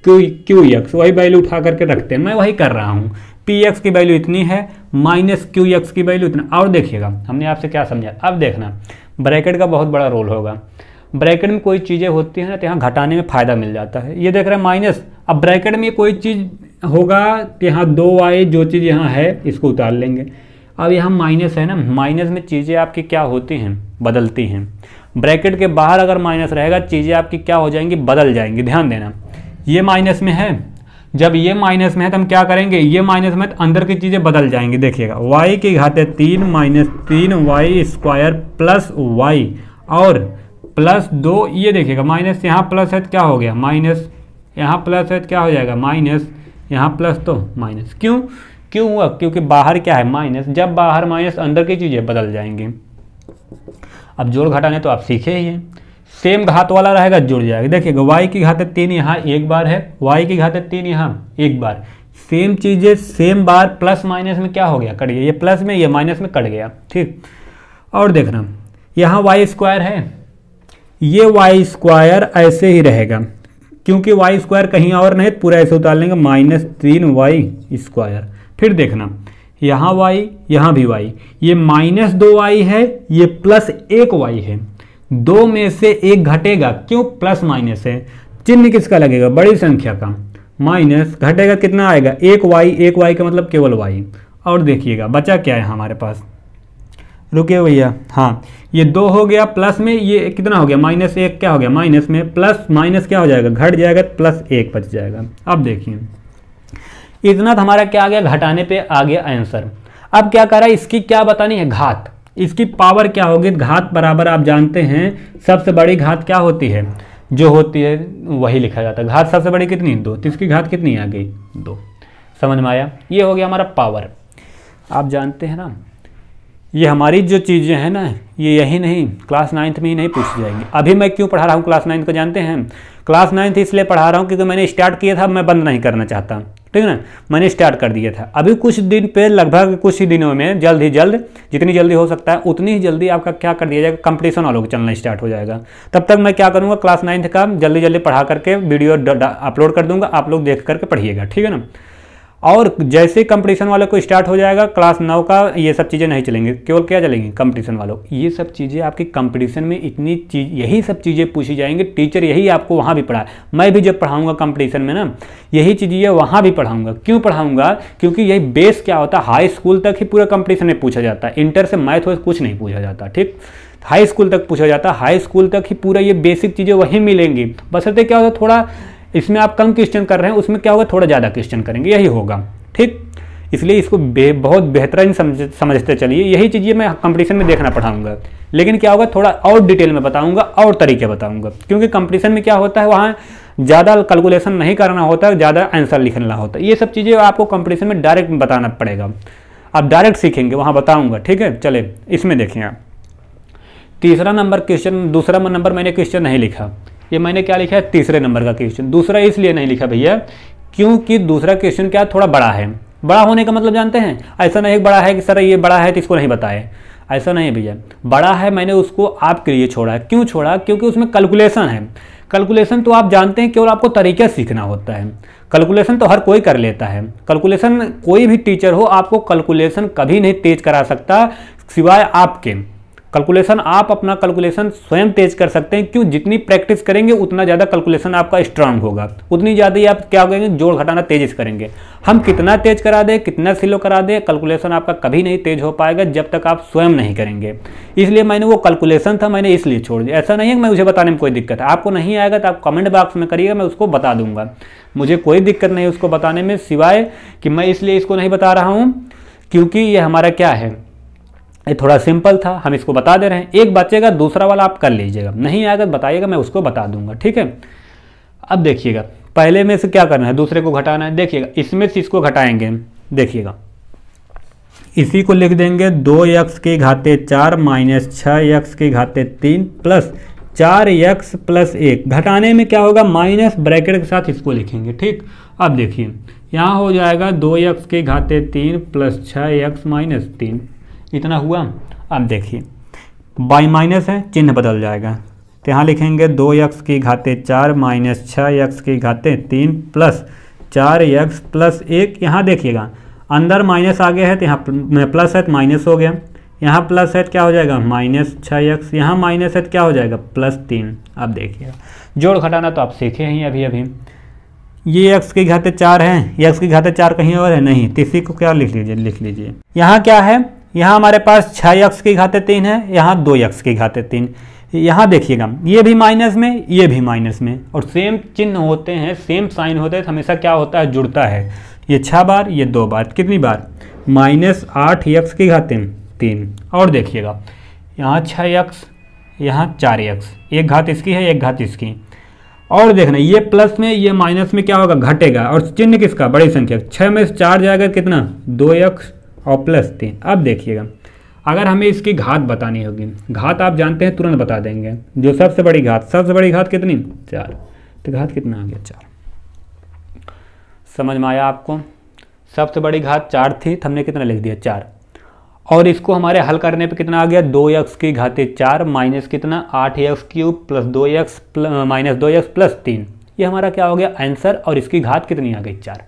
qx, वही वैल्यू उठा करके रखते हैं, मैं वही कर रहा हूँ। px की वैल्यू इतनी है -qx की वैल्यू इतना। और देखिएगा हमने आपसे क्या समझा, अब देखना ब्रैकेट का बहुत बड़ा रोल होगा। ब्रैकेट में कोई चीज़ें होती हैं ना तो यहाँ घटाने में फ़ायदा मिल जाता है। ये देख रहे हैं माइनस, अब ब्रैकेट में कोई चीज़ होगा तो यहाँ 2y जो चीज़ यहाँ है इसको उतार लेंगे। अब यहाँ माइनस है ना, माइनस में चीज़ें आपकी क्या होती हैं बदलती हैं। ब्रैकेट के बाहर अगर माइनस रहेगा चीज़ें आपकी क्या हो जाएंगी बदल जाएंगी। ध्यान देना, ये माइनस में है, जब ये माइनस में है तो हम क्या करेंगे, ये माइनस में तो अंदर की चीज़ें बदल जाएंगी। देखिएगा y की घाते 3 - 3y² प्लस y और +2, ये देखिएगा माइनस यहाँ प्लस है तो क्या हो गया माइनस, यहाँ प्लस है तो क्या हो जाएगा माइनस, यहाँ प्लस तो माइनस। क्यों हुआ, क्योंकि बाहर क्या है माइनस, जब बाहर माइनस अंदर की चीज़ें बदल जाएंगी। अब जोड़ घटाने तो आप सीखे ही हैं, सेम घात वाला रहेगा जुड़ जाएगा। देखिएगा y की घाते 3 यहाँ एक बार है, y की घाते 3 यहाँ एक बार, सेम चीज़ें सेम बार, प्लस माइनस में क्या हो गया कट गया, ये प्लस में ये माइनस में कट गया। ठीक, और देखना यहाँ y² है, ये y² ऐसे ही रहेगा क्योंकि y² कहीं और नहीं, पूरा ऐसे उतार लेंगे -3y²। फिर देखना यहाँ y यहाँ भी y, ये -2y है, ये +1y है, 2 में से 1 घटेगा, क्यों प्लस माइनस है, चिन्ह किसका लगेगा बड़ी संख्या का, माइनस घटेगा कितना आएगा 1y का मतलब केवल y। और देखिएगा बचा क्या है हमारे पास, रुकिए भैया, हाँ ये 2 हो गया, प्लस में ये कितना हो गया -1, क्या हो गया माइनस में, प्लस माइनस क्या हो जाएगा घट जाएगा, +1 बच जाएगा। अब देखिए इतना तो हमारा क्या आ गया, घटाने पे आ गया आंसर। अब क्या कर रहा है, इसकी क्या बतानी है घात, इसकी पावर क्या होगी, घात बराबर आप जानते हैं सबसे बड़ी घात क्या होती है, जो होती है वही लिखा जाता है। घात सबसे बड़ी कितनी 2, तो इसकी घात कितनी आ गई 2। समझ में आया, ये हो गया हमारा पावर। आप जानते हैं ना ये हमारी जो चीज़ें हैं ना ये यही नहीं क्लास 9th में ही नहीं पूछ जाएंगी। अभी मैं क्यों पढ़ा रहा हूँ क्लास 9th को जानते हैं, क्लास 9th इसलिए पढ़ा रहा हूँ क्योंकि मैंने स्टार्ट किया था, मैं बंद नहीं करना चाहता, ठीक है ना, मैंने स्टार्ट कर दिया था। अभी कुछ दिन पे लगभग कुछ ही दिनों में जल्द जितनी जल्दी हो सकता है उतनी ही जल्दी आपका क्या कर दिया जाएगा, कंपटीशन वालों को चलना स्टार्ट हो जाएगा। तब तक मैं क्या करूँगा क्लास 9th का जल्दी पढ़ा करके वीडियो अपलोड कर दूँगा, आप लोग देख करके पढ़िएगा, ठीक है ना। और जैसे कंपटीशन वालों को स्टार्ट हो जाएगा क्लास 9 का, ये सब चीज़ें नहीं चलेंगी, केवल क्या चलेंगी कंपटीशन वालों। ये सब चीज़ें आपकी कंपटीशन में इतनी चीज़, यही सब चीज़ें पूछी जाएंगी, टीचर यही आपको वहाँ भी पढ़ाए, मैं भी जब पढ़ाऊँगा कंपटीशन में ना यही चीज़ें वहाँ भी पढ़ाऊँगा। क्यों पढ़ाऊँगा, क्योंकि यही बेस क्या होता है, हाई स्कूल तक ही पूरा कंपटीशन में पूछा जाता है, इंटर से मैथ वैथ कुछ नहीं पूछा जाता, ठीक, हाई स्कूल तक पूछा जाता है, हाई स्कूल तक ही पूरा ये बेसिक चीज़ें वहीं मिलेंगी। बशर्ते क्या होता है थोड़ा इसमें आप कम क्वेश्चन कर रहे हैं, उसमें क्या होगा थोड़ा ज़्यादा क्वेश्चन करेंगे, यही होगा, ठीक। इसलिए इसको बहुत बेहतरीन समझते चलिए। यही चीज़ें मैं कंपटीशन में देखना पढ़ाऊंगा, लेकिन क्या होगा थोड़ा और डिटेल में बताऊंगा और तरीके बताऊंगा, क्योंकि कंपटीशन में क्या होता है वहाँ ज़्यादा कैलकुलेशन नहीं करना होता है, ज़्यादा आंसर लिखना होता है। ये सब चीज़ें आपको कंपटीशन में डायरेक्ट बताना पड़ेगा, आप डायरेक्ट सीखेंगे, वहाँ बताऊँगा। ठीक है, चले इसमें देखें आप तीसरा नंबर क्वेश्चन, दूसरा नंबर मैंने क्वेश्चन नहीं लिखा, ये मैंने क्या लिखा है तीसरे नंबर का क्वेश्चन। दूसरा इसलिए नहीं लिखा भैया क्योंकि दूसरा क्वेश्चन क्या थोड़ा बड़ा है। बड़ा होने का मतलब जानते हैं, ऐसा नहीं बड़ा है कि सर ये बड़ा है तो इसको नहीं बताए, ऐसा नहीं है भैया। बड़ा है मैंने उसको आपके लिए छोड़ा है। क्यों छोड़ा? क्योंकि उसमें कैलकुलेशन है। कैलकुलेशन तो आप जानते हैं, केवल आपको तरीका सीखना होता है। कैलकुलेशन तो हर कोई कर लेता है। कैलकुलेशन कोई भी टीचर हो आपको कैलकुलेशन कभी नहीं तेज करा सकता सिवाय आपके। कैलकुलेशन आप अपना कैलकुलेशन स्वयं तेज कर सकते हैं। क्यों? जितनी प्रैक्टिस करेंगे उतना ज़्यादा कैलकुलेशन आपका स्ट्रांग होगा, उतनी ज़्यादा ही आप क्या करेंगे जोड़ घटाना तेजी से करेंगे। हम कितना तेज करा दें, कितना स्लो करा दें, कैलकुलेशन आपका कभी नहीं तेज हो पाएगा जब तक आप स्वयं नहीं करेंगे। इसलिए मैंने वो कैलकुलेशन था मैंने इसलिए छोड़ दिया। ऐसा नहीं है कि मैं मुझे बताने में कोई दिक्कत है, आपको नहीं आएगा तो आप कमेंट बॉक्स में करिएगा, मैं उसको बता दूंगा। मुझे कोई दिक्कत नहीं है उसको बताने में, सिवाय कि मैं इसलिए इसको नहीं बता रहा हूँ क्योंकि ये हमारा क्या है, ये थोड़ा सिंपल था, हम इसको बता दे रहे हैं। एक बचेगा, दूसरा वाला आप कर लीजिएगा, नहीं आएगा तो बताइएगा, मैं उसको बता दूंगा। ठीक है, अब देखिएगा पहले में से क्या करना है, दूसरे को घटाना है। देखिएगा इसमें से इसको घटाएंगे, देखिएगा इसी को लिख देंगे 2x की घाते 4 माइनस 6x की घाते 3 प्लस 4x प्लस 1। घटाने में क्या होगा, माइनस ब्रैकेट के साथ इसको लिखेंगे। ठीक, अब देखिए यहाँ हो जाएगा 2x की घाते 3 प्लस 6x माइनस 3, इतना हुआ। अब देखिए बाई माइनस है, चिन्ह बदल जाएगा, तो यहाँ लिखेंगे 2x की घाते 4 माइनस 6x की घाते 3 प्लस 4x प्लस 1। यहाँ देखिएगा अंदर माइनस आ गया है तो यहाँ प्लस है तो माइनस हो गया, यहाँ प्लस है तो क्या हो जाएगा माइनस 6x, यहाँ माइनस है तो क्या हो जाएगा प्लस 3। अब देखिएगा जोड़ घटाना तो आप सीखे हैं अभी अभी। ये x की घाते 4 है, x की घाते 4 कहीं और है नहीं, तो इसी को क्या लिख लीजिए। यहाँ क्या है, यहाँ हमारे पास 6x की घाते 3 है, यहाँ 2x की घाते 3। यहाँ देखिएगा ये भी माइनस में, ये भी माइनस में, और सेम चिन्ह होते हैं, सेम साइन होते हैं तो हमेशा क्या होता है, जुड़ता है। ये 6 बार, ये 2 बार, कितनी बार, माइनस 8x की घाते 3। और देखिएगा यहाँ 6x, यहाँ 4x, एक घात इसकी है एक घात इसकी। और देखना ये प्लस में ये माइनस में क्या होगा, घटेगा, और चिन्ह किसका, बड़ी संख्या 6 में से 4 जाएगा कितना 2x और प्लस 3। अब देखिएगा अगर हमें इसकी घात बतानी होगी, घात आप जानते हैं तुरंत बता देंगे, जो सबसे बड़ी घात कितनी 4, तो घात कितना आ गया 4। समझ में आया आपको? सबसे बड़ी घात 4 थी तो हमने कितना लिख दिया 4, और इसको हमारे हल करने पे कितना आ गया 2x की घाते 4 माइनस कितना 8x cube plus 2x minus 2x plus 3। ये हमारा क्या हो गया आंसर, और इसकी घात कितनी आ गई 4।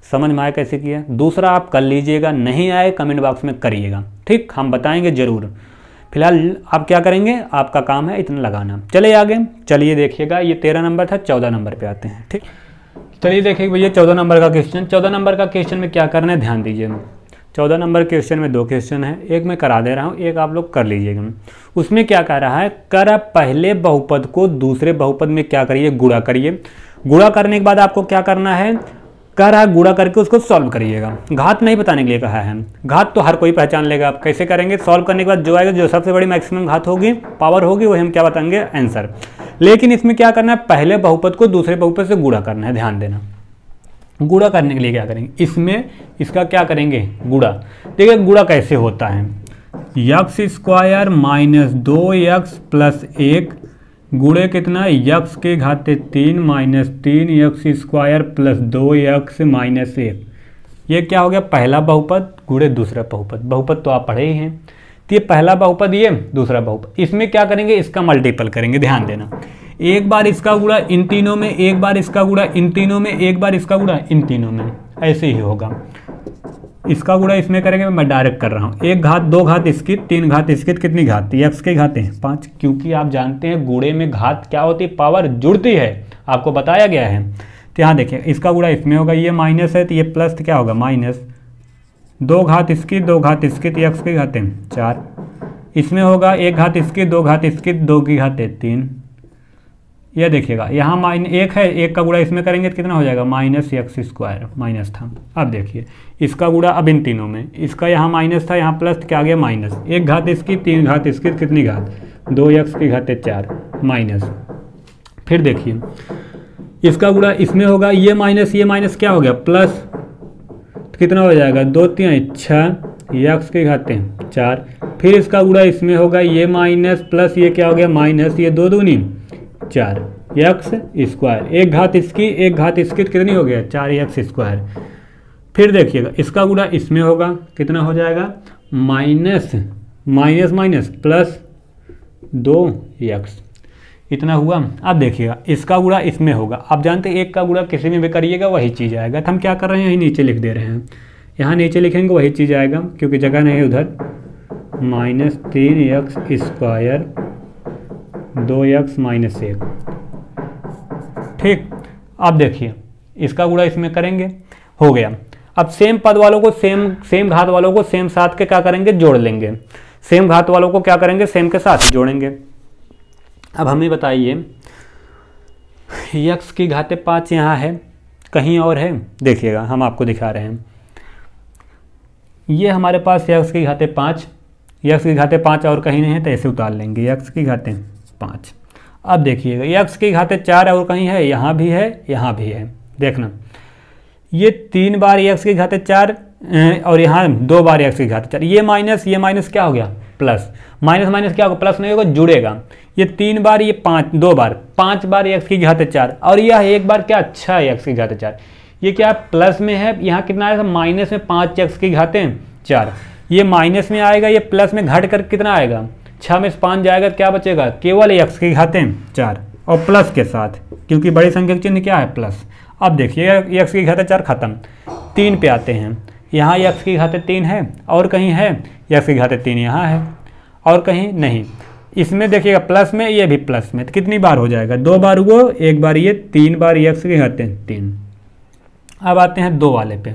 समझ में आया कैसे किया? दूसरा आप कर लीजिएगा, नहीं आए कमेंट बॉक्स में करिएगा, ठीक, हम बताएंगे ज़रूर। फिलहाल आप क्या करेंगे, आपका काम है इतना लगाना। चलिए आगे, चलिए देखिएगा ये 13 नंबर था, 14 नंबर पे आते हैं। ठीक, चलिए देखिए भैया 14 नंबर का क्वेश्चन। 14 नंबर का क्वेश्चन में क्या करना है ध्यान दीजिए। 14 नंबर क्वेश्चन में 2 क्वेश्चन है, एक मैं करा दे रहा हूँ, एक आप लोग कर लीजिएगा। उसमें क्या कह रहा है, कर पहले बहुपद को दूसरे बहुपद में क्या करिए, गुणा करिए। गुणा करने के बाद आपको क्या करना है, कह रहा है गुणा करके उसको सॉल्व करिएगा। घात नहीं बताने के लिए कहा है, घात तो हर कोई पहचान लेगा। आप कैसे करेंगे, सॉल्व करने के बाद जो आएगा, जो सबसे बड़ी मैक्सिमम घात होगी, पावर होगी, वही हम क्या बताएंगे आंसर। लेकिन इसमें क्या करना है, पहले बहुपद को दूसरे बहुपद से गुणा करना है, ध्यान देना। गुणा करने के लिए क्या करेंगे, इसमें इसका क्या करेंगे गुणा। देखिए गुणा कैसे होता है, x square minus 2x plus 1 गुणे कितना x के घाते 3 minus 3x square plus 2x minus 1। ये क्या हो गया, पहला बहुपद गुणे दूसरा बहुपद। बहुपद तो आप पढ़े ही हैं, तो ये पहला बहुपद, ये दूसरा बहुपद। इसमें क्या करेंगे, इसका मल्टीपल करेंगे, ध्यान देना। एक बार इसका गुणा इन तीनों में, एक बार इसका गुणा इन तीनों में, एक बार इसका गुणा इन तीनों में, ऐसे ही होगा। इसका गुणा इसमें करेंगे, मैं डायरेक्ट कर रहा हूँ। 1 घात 2 घात इसकी 3 घात इसकी, कितनी घात, x के घाते हैं 5। क्योंकि आप जानते हैं गुणे में घात क्या होती है, पावर जुड़ती है, आपको बताया गया है। तो यहाँ देखिए इसका गुणा इसमें होगा, ये माइनस है तो ये प्लस, तो क्या होगा माइनस 2 घात इसकी 2 घात इसकी, तो x के घाते 4। इसमें होगा 1 घात इसकी 2 घात इसकी 2 की घाते 3। यह देखिएगा यहाँ -1 है, 1 का गुणा इसमें करेंगे तो कितना हो जाएगा -x², माइनस था। अब देखिए इसका गुणा अब इन तीनों में, इसका यहाँ माइनस था, यहाँ प्लस, क्या आ गया माइनस, 1 घात इसकी 3 घात इसकी, कितनी घात 2x⁴ माइनस। फिर देखिए इसका गुणा इसमें होगा, ये माइनस क्या हो गया प्लस, तो कितना हो जाएगा 2 3 6 x⁴। फिर इसका गुणा इसमें होगा, ये माइनस प्लस ये क्या हो गया माइनस, ये 2 दूनी 4 x², 1 घात इसकी 1 घात इसकी, कितनी हो गया 4x²। फिर देखिएगा इसका गुणा इसमें होगा, कितना हो जाएगा माइनस प्लस 2x, इतना हुआ। अब देखिएगा इसका गुणा इसमें होगा, आप जानते हैं 1 का गुणा किसी में भी करिएगा वही चीज़ आएगा, तो हम क्या कर रहे हैं यही नीचे लिख दे रहे हैं, यहाँ नीचे लिखेंगे वही चीज़ आएगा क्योंकि जगह नहीं है उधर, -3x² 2x - 1। ठीक, अब देखिए इसका गुणा इसमें करेंगे, हो गया। अब सेम पद वालों को सेम घात वालों को सेम साथ के क्या करेंगे जोड़ लेंगे, सेम घात वालों को क्या करेंगे सेम के साथ जोड़ेंगे। अब हमें बताइए x⁵ यहाँ है, कहीं और है, देखिएगा हम आपको दिखा रहे हैं, ये हमारे पास x⁵ और कहीं नहीं है तो ऐसे उतार लेंगे x⁵5। अब देखिएगा x⁴ और कहीं है, यहाँ भी है यहाँ भी है, देखना ये 3 बार x⁵ और यहाँ 2 बार x⁵, ये माइनस क्या हो गया प्लस, माइनस क्या होगा प्लस नहीं होगा जुड़ेगा, ये 3 बार ये 2 बार 5 बार x⁵, और यह 1 बार क्या अच्छा है x⁵, ये क्या प्लस में है, यहाँ कितना आएगा माइनस में 5x⁵, ये माइनस में आएगा, ये प्लस में घट कर कितना आएगा 6 में से 5 जाएगा, क्या बचेगा केवल x⁵, और प्लस के साथ, क्योंकि बड़ी संख्या का चिन्ह क्या है प्लस। अब देखिए x⁵ खत्म, 3 पे आते हैं, यहाँ x⁵3 है और कहीं है x⁵3 यहाँ है और कहीं नहीं, इसमें देखिएगा प्लस में, ये भी प्लस में, तो कितनी बार हो जाएगा 2 बार वो 1 बार ये 3 बार x⁵3। अब आते हैं 2 वाले पे,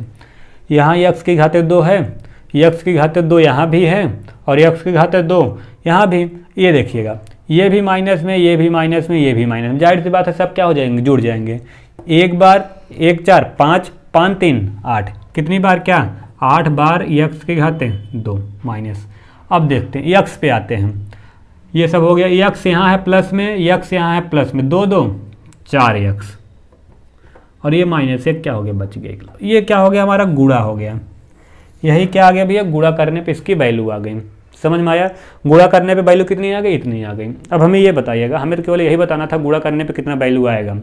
यहाँ x⁵2 है, x⁵2 यहाँ भी है और x⁵2 यहाँ भी, ये देखिएगा ये भी माइनस में, ये भी माइनस में, ये भी माइनस में, जाहिर सी बात है सब क्या हो जाएंगे जुड़ जाएंगे, 1 बार 1 4 5 5 3 8, कितनी बार क्या 8 बार x⁵2 माइनस। अब देखते हैं x पे आते हैं, ये सब हो गया, x यहाँ है प्लस में, x यहाँ है प्लस में, 2 2 4x, और ये -1 क्या हो गया बच गया, ये क्या हो गया हमारा गुणा हो गया। यही क्या आ गया भैया गुणा करने पे इसकी वैल्यू आ गई, समझ में आया, गुणा करने पे वैल्यू कितनी आ गई इतनी आ गई। अब हमें ये बताइएगा, हमें तो केवल यही बताना था गुणा करने पे कितना वैल्यू आएगा।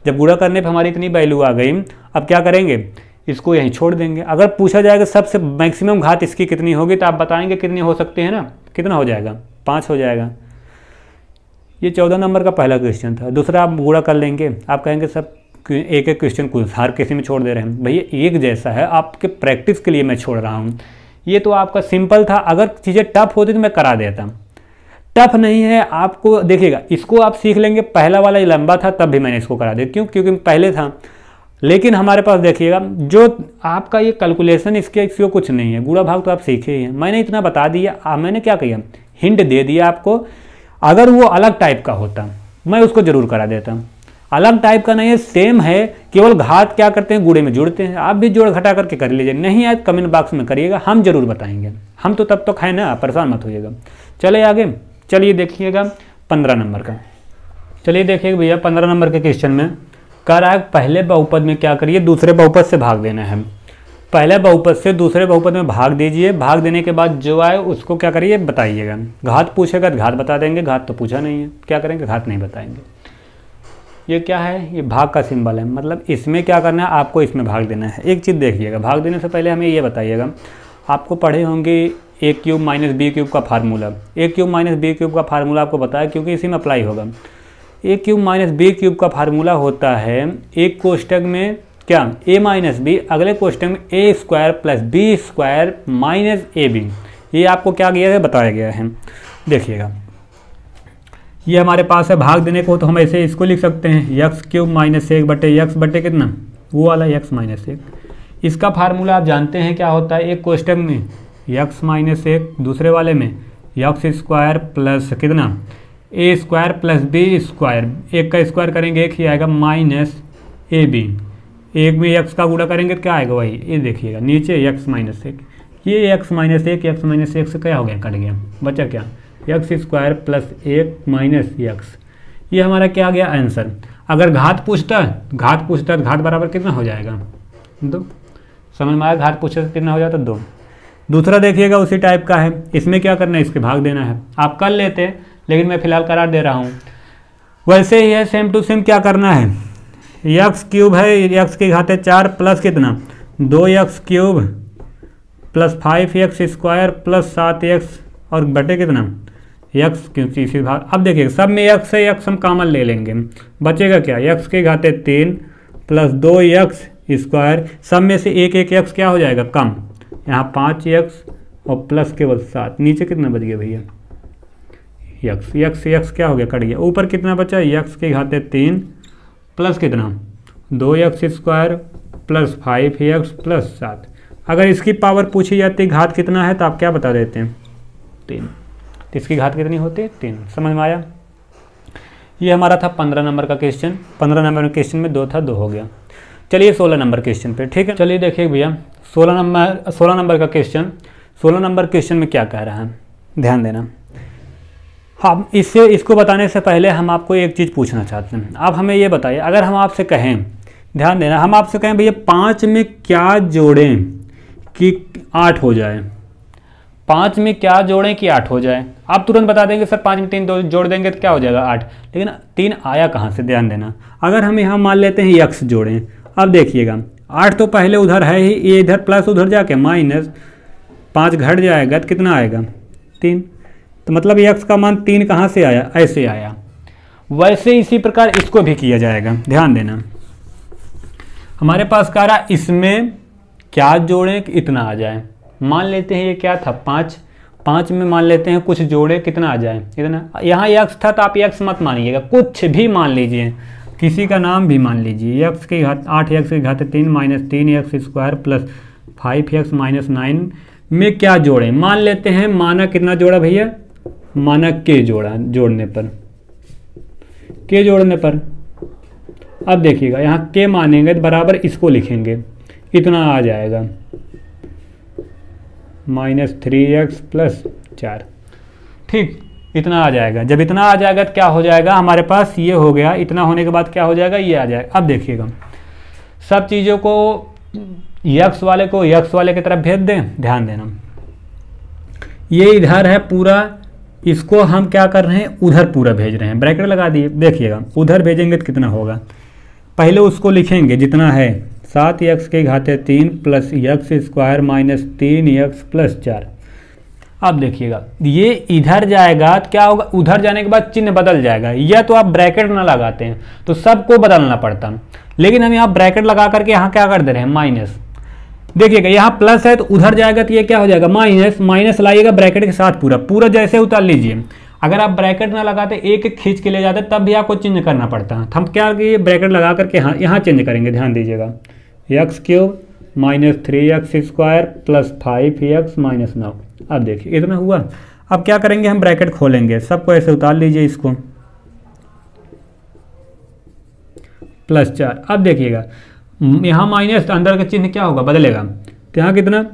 जब गुणा करने पे हमारी इतनी वैल्यू आ गई, अब क्या करेंगे इसको यहीं छोड़ देंगे। अगर पूछा जाएगा सबसे मैक्सिमम घात इसकी कितनी होगी तो आप बताएंगे कितनी हो सकती है ना, कितना हो जाएगा 5 हो जाएगा। ये 14 नंबर का पहला क्वेश्चन था। दूसरा आप गुणा कर लेंगे, आप कहेंगे सब एक एक क्वेश्चन को हर किसी में छोड़ दे रहे हैं, भैया एक जैसा है, आपके प्रैक्टिस के लिए मैं छोड़ रहा हूँ। ये तो आपका सिंपल था, अगर चीज़ें टफ होती तो मैं करा देता, टफ नहीं है आपको। देखिएगा इसको आप सीख लेंगे, पहला वाला लंबा था तब भी मैंने इसको करा दिया, क्यों क्योंकि पहले था। लेकिन हमारे पास देखिएगा जो आपका ये कैलकुलेशन इसके कुछ नहीं है, गुणा भाग तो आप सीखे ही हैं, मैंने इतना बता दिया। मैंने क्या किया हिंट दे दिया आपको, अगर वो अलग टाइप का होता मैं उसको जरूर करा देता। अलग टाइप का नहीं है, सेम है, केवल घात क्या करते हैं गुणे में जुड़ते हैं। आप भी जोड़ घटा करके कर लीजिए, नहीं आए कमेंट बॉक्स में करिएगा, हम जरूर बताएंगे। हम तो तब तक है ना, परेशान मत होइएगा। चले आगे, चलिए देखिएगा 15 नंबर का। चलिए देखिएगा भैया 15 नंबर के क्वेश्चन में कह रहा है पहले बहुपद में क्या करिए दूसरे बहुपद से भाग देना है। पहले बहुपद से दूसरे बहुपद में भाग दीजिए, भाग देने के बाद जो आए उसको क्या करिए बताइएगा। घात पूछेगा तो घात बता देंगे, घात तो पूछा नहीं है, क्या करेंगे घात नहीं बताएंगे। ये क्या है, ये भाग का सिंबल है, मतलब इसमें क्या करना है आपको, इसमें भाग देना है। एक चीज़ देखिएगा, भाग देने से पहले हमें ये बताइएगा, आपको पढ़े होंगे a³ - b³ का फार्मूला। a³ - b³ का फार्मूला आपको पता है क्योंकि इसी में अप्लाई होगा। a³ - b³ का फार्मूला होता है एक कोष्टक में क्या a - b, अगले कोष्टक में a² + b² - ab। ये आपको क्या गया है बताया गया है। देखिएगा ये हमारे पास है, भाग देने को तो हम ऐसे इसको लिख सकते हैं x³ - 1 बटे x बटे कितना वो वाला x - 1। इसका फार्मूला आप जानते हैं क्या होता है, एक कोष्टक में x - 1 दूसरे वाले में x² + कितना ए स्क्वायर प्लस बी स्क्वायर, एक का स्क्वायर करेंगे एक ही आएगा माइनस ए बी, एक में एक्स का गुणा करेंगे तो क्या आएगा वही, ये देखिएगा नीचे एक्स माइनस एक, ये एक्स माइनस एक से क्या हो गया, कट गया, बचा क्या, एक्स स्क्वायर प्लस एक माइनस एक्स, ये हमारा क्या आ गया आंसर। अगर घात पूछता तो घात बराबर कितना हो जाएगा, 2, समझ में आया, घात पूछता तो कितना हो जाता 2। दूसरा देखिएगा उसी टाइप का है, इसमें क्या करना है, इसके भाग देना है, आप कर लेते हैं लेकिन मैं फिलहाल करार दे रहा हूँ। वैसे ही है सेम टू सेम, क्या करना है, एक्स क्यूब है, एक्स की घात 4 प्लस कितना 2x cube plus 5x square plus 7x और बटे कितना x क्योंकि इसी भाग। अब देखिए सब में x है, x हम कॉमन ले लेंगे, बचेगा क्या, x की घात 3 प्लस 2x स्क्वायर, सब में से एक x क्या हो जाएगा कम, यहाँ 5x और प्लस केवल 7, नीचे कितना बच गया भैया x क्या हो गया, कट गया, ऊपर कितना बचा, x की घात 3 प्लस कितना 2x square plus 5x plus 7। अगर इसकी पावर पूछी जाती घात कितना है तो आप क्या बता देते हैं 3, तो इसकी घात कितनी होती है 3, समझ में आया। ये हमारा था 15 नंबर का क्वेश्चन, 15 नंबर के क्वेश्चन में 2 था, 2 हो गया। चलिए 16 नंबर क्वेश्चन पे, ठीक है, चलिए देखिए भैया 16 नंबर का क्वेश्चन, 16 नंबर क्वेश्चन में क्या कह रहा है, ध्यान देना। हम इसको बताने से पहले हम आपको एक चीज़ पूछना चाहते हैं। आप हमें ये बताइए, अगर हम आपसे कहें, ध्यान देना, हम आपसे कहें भैया 5 में क्या जोड़ें कि 8 हो जाए, 5 में क्या जोड़ें कि 8 हो जाए, आप तुरंत बता देंगे सर 5 में 3 जोड़ देंगे तो क्या हो जाएगा 8, लेकिन 3 आया कहाँ से, ध्यान देना। अगर हम यहाँ मान लेते हैं x जोड़ें, अब देखिएगा 8 तो पहले उधर है ही, ये इधर प्लस उधर जाके माइनस 5 घट जाएगा तो कितना आएगा 3, तो मतलब x का मान 3 कहाँ से आया, ऐसे आया। वैसे इसी प्रकार इसको भी किया जाएगा, ध्यान देना। हमारे पास कह रहा इसमें क्या जोड़ें कि इतना आ जाए, मान लेते हैं ये क्या था 5 में मान लेते हैं कुछ जोड़े कितना आ जाए इतना, यहाँ x था तो आप x मत मानिएगा, कुछ भी मान लीजिए, किसी का नाम भी मान लीजिए, x की घात 8x की घात 3 minus 3x square plus 5x minus 9 में क्या जोड़ें, मान लेते हैं माना कितना जोड़ा भैया, माना के जोड़ने पर, अब देखिएगा यहाँ के मानेंगे तो बराबर इसको लिखेंगे, इतना आ जाएगा -3x प्लस 4, ठीक, इतना आ जाएगा। जब इतना आ जाएगा तो क्या हो जाएगा हमारे पास, ये हो गया, इतना होने के बाद क्या हो जाएगा, ये आ जाएगा। अब देखिएगा सब चीज़ों को x वाले की तरफ भेज दें, ध्यान देना, ये इधर है पूरा, इसको हम क्या कर रहे हैं उधर पूरा भेज रहे हैं, ब्रैकेट लगा दिए, देखिएगा उधर भेजेंगे तो कितना होगा, पहले उसको लिखेंगे जितना है 7x की घात 3 plus x square minus 3x plus 4। अब देखिएगा ये इधर जाएगा तो क्या होगा, उधर जाने के बाद चिन्ह बदल जाएगा, या तो आप ब्रैकेट ना लगाते हैं तो सबको बदलना पड़ता, लेकिन हम यहाँ ब्रैकेट लगा करके यहाँ क्या कर दे रहे हैं माइनस, देखिएगा यहाँ प्लस है तो उधर जाएगा तो ये क्या हो जाएगा माइनस लाइएगा ब्रैकेट के साथ पूरा जैसे उतार लीजिए। अगर आप ब्रैकेट ना लगाते एक एक खींच के ले जाते तब भी आपको चेंज करना पड़ता है, हम क्या किए ब्रैकेट लगा करके यहाँ चेंज करेंगे, ध्यान दीजिएगा, x cube minus 3x square plus 5x minus 9। अब देखिए इतना हुआ, अब क्या करेंगे हम ब्रैकेट खोलेंगे, सबको ऐसे उतार लीजिए इसको, प्लस 4। अब देखिएगा यहाँ माइनस अंदर का चिन्ह क्या होगा बदलेगा, तो यहाँ कितना,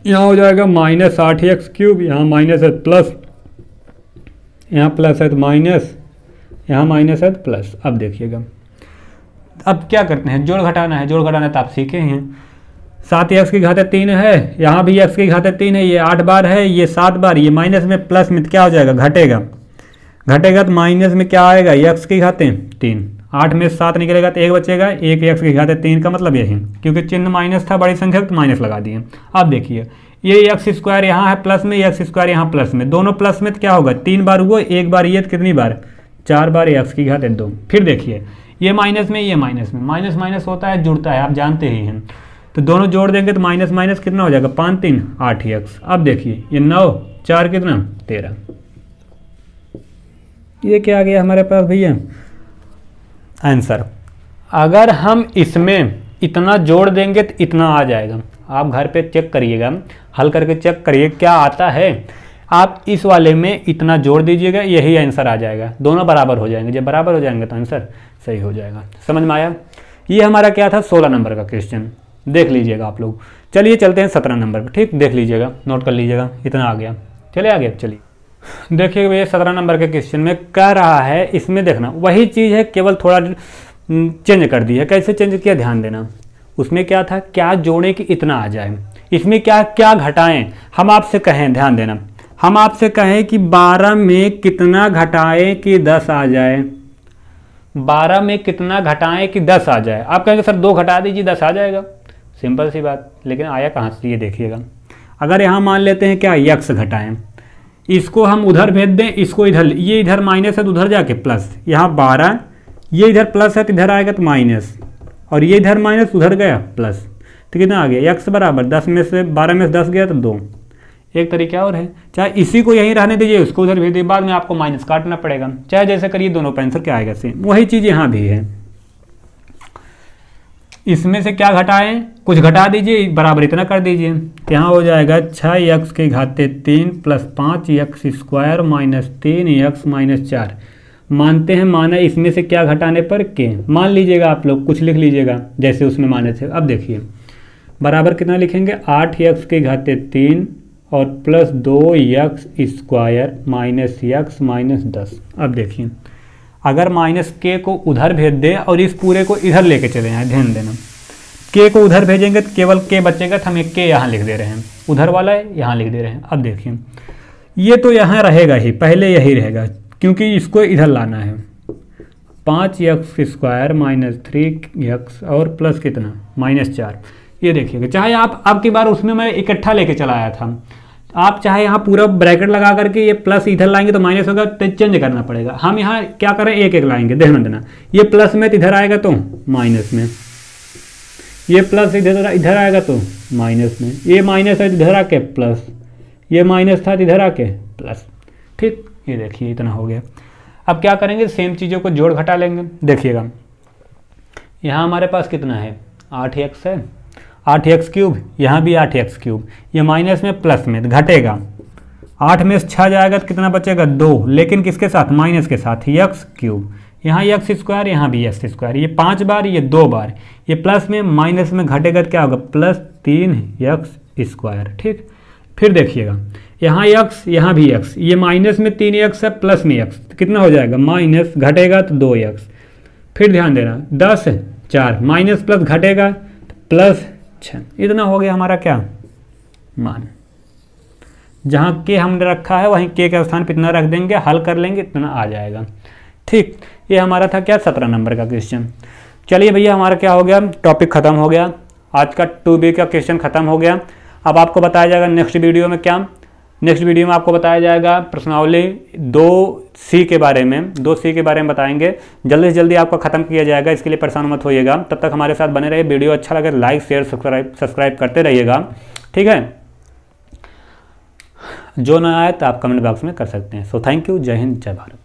यहाँ हो जाएगा माइनस 8x क्यूब, यहाँ माइनस है प्लस, यहाँ प्लस है तो माइनस, यहाँ माइनस है तो प्लस। अब देखिएगा अब क्या करते हैं, जोड़ घटाना है, जोड़ घटाना तो आप सीखे हैं, 7x की घात 3 है, यहाँ भी x की घात 3 है, ये 8 बार है, ये 7 बार, ये माइनस में प्लस में क्या हो जाएगा घटेगा तो माइनस में क्या आएगा x की घात 3, 8 में 7 निकलेगा तो 1 बचेगा, 1 x की घात 3 का मतलब यही, क्योंकि चिन्ह माइनस था बड़ी संख्या तो माइनस लगा दिए। अब देखिए ये एक्स स्क्वायर यहाँ है प्लस में, एक्स स्क्वायर यहाँ प्लस में, दोनों प्लस में तो क्या होगा 3 बार हुआ, 1 बार ये तो कितनी बार 4 बार एक्स की घात 2। फिर देखिए ये माइनस में ये माइनस में, माइनस माइनस होता है जुड़ता है, आप जानते ही हैं, तो दोनों जोड़ देंगे तो माइनस माइनस कितना हो जाएगा 5 3 8x। अब देखिए ये 9 4 कितना 13, ये क्या आ गया हमारे पास भैया आंसर। अगर हम इसमें इतना जोड़ देंगे तो इतना आ जाएगा, आप घर पे चेक करिएगा, हल करके चेक करिए क्या आता है। आप इस वाले में इतना जोड़ दीजिएगा, यही आंसर आ जाएगा, दोनों बराबर हो जाएंगे। जब बराबर हो जाएंगे तो आंसर सही हो जाएगा। समझ में आया? ये हमारा क्या था 16 नंबर का क्वेश्चन, देख लीजिएगा आप लोग। चलिए चलते हैं 17 नंबर पर, ठीक, देख लीजिएगा, नोट कर लीजिएगा, इतना आ गया। चले आगे, चलिए देखिए भैया 17 नंबर के क्वेश्चन में कह रहा है, इसमें देखना वही चीज़ है, केवल थोड़ा चेंज कर दी है। कैसे चेंज किया ध्यान देना। उसमें क्या था, क्या जोड़ें कि इतना आ जाए। इसमें क्या क्या घटाएं, हम आपसे कहें, ध्यान देना, हम आपसे कहें कि 12 में कितना घटाएं कि 10 आ जाए। 12 में कितना घटाएं कि 10 आ जाए। आप कहेंगे सर 2 घटा दीजिए 10 आ जाएगा, सिंपल सी बात। लेकिन आया कहाँ से, ये देखिएगा। अगर यहाँ मान लेते हैं क्या, यक्स घटाएं, इसको हम उधर भेज दें, इसको इधर, ये इधर माइनस है तो उधर जाके प्लस, यहाँ 12, ये इधर प्लस है तो इधर आएगा तो माइनस, और ये इधर माइनस उधर गया प्लस, तो कितना आ गया, यक्स बराबर 10 में से 12 में से 10 गया तो 2। एक तरीका और है, चाहे इसी को यहीं रहने दीजिए, उसको उधर भेज दीजिए, बाद में आपको माइनस काटना पड़ेगा, चाहे जैसे करिए, दोनों का आंसर क्या आएगा सेम। वही चीज़ यहाँ भी है। इसमें से क्या घटाएं, कुछ घटा दीजिए, बराबर इतना कर दीजिए, यहाँ हो जाएगा 6x के घाते 3 plus 5x square minus 3x minus 4। मानते हैं माना, इसमें से क्या घटाने पर के, मान लीजिएगा आप लोग, कुछ लिख लीजिएगा जैसे उसमें माने थे। अब देखिए बराबर कितना लिखेंगे, 8x के घाते 3 और plus 2x square minus x minus 10। अब देखिए अगर माइनस के को उधर भेज दें और इस पूरे को इधर लेके चले जाएं, ध्यान देना, के को उधर भेजेंगे तो केवल के बचेगा, तो हम एक के यहाँ लिख दे रहे हैं, उधर वाला है यहाँ लिख दे रहे हैं। अब देखिए ये तो यहाँ रहेगा ही, पहले यही रहेगा, क्योंकि इसको इधर लाना है। 5x स्क्वायर माइनस 3x और प्लस कितना, माइनस 4। ये देखिएगा, चाहे आप अब की बार उसमें मैं इकट्ठा लेके चला आया था, आप चाहे यहाँ पूरा ब्रैकेट लगा करके ये प्लस इधर लाएंगे तो माइनस होगा, तो चेंज करना पड़ेगा। हम यहाँ क्या करें, एक एक लाएंगे, ध्यान देना, ये प्लस में तो इधर आएगा तो माइनस में, ये प्लस इधर आएगा तो माइनस में, ये माइनस है इधर आके प्लस, ये माइनस था इधर आके प्लस, ठीक। ये देखिए इतना हो गया। अब क्या करेंगे, सेम चीज़ों को जोड़ घटा लेंगे। देखिएगा यहाँ हमारे पास कितना है, 8x है, 8x क्यूब, यहाँ भी 8x क्यूब, ये माइनस में प्लस में घटेगा, 8 में से 6 जाएगा तो कितना बचेगा, 2, लेकिन किसके साथ, माइनस के साथ, x क्यूब, यहाँ x स्क्वायर, यहाँ भी x स्क्वायर, ये 5 बार, ये 2 बार, ये प्लस में माइनस में घटेगा तो क्या होगा, प्लस 3x स्क्वायर, ठीक। फिर देखिएगा यहाँ x, यहाँ भी x, ये माइनस में 3x है, प्लस में x, तो कितना हो जाएगा, माइनस घटेगा तो 2x। फिर ध्यान देना 10 4, माइनस प्लस घटेगा तो प्लस 6। इतना हो गया हमारा क्या, मान। जहाँ के हमने रखा है वहीं के का स्थान पर इतना रख देंगे, हल कर लेंगे, इतना आ जाएगा, ठीक। ये हमारा था क्या, 17 नंबर का क्वेश्चन। चलिए भैया हमारा क्या हो गया, टॉपिक ख़त्म हो गया, आज का 2B का क्वेश्चन ख़त्म हो गया। अब आपको बताया जाएगा नेक्स्ट वीडियो में क्या, नेक्स्ट वीडियो में आपको बताया जाएगा प्रश्नावली 2C के बारे में, 2C के बारे में बताएंगे। जल्दी से जल्दी आपका ख़त्म किया जाएगा, इसके लिए परेशान मत होइएगा। तब तक हमारे साथ बने रहिए। वीडियो अच्छा लगे लाइक शेयर सब्सक्राइब करते रहिएगा, ठीक है। जो ना आए तो आप कमेंट बॉक्स में कर सकते हैं। सो थैंक यू, जय हिंद, जय भारत।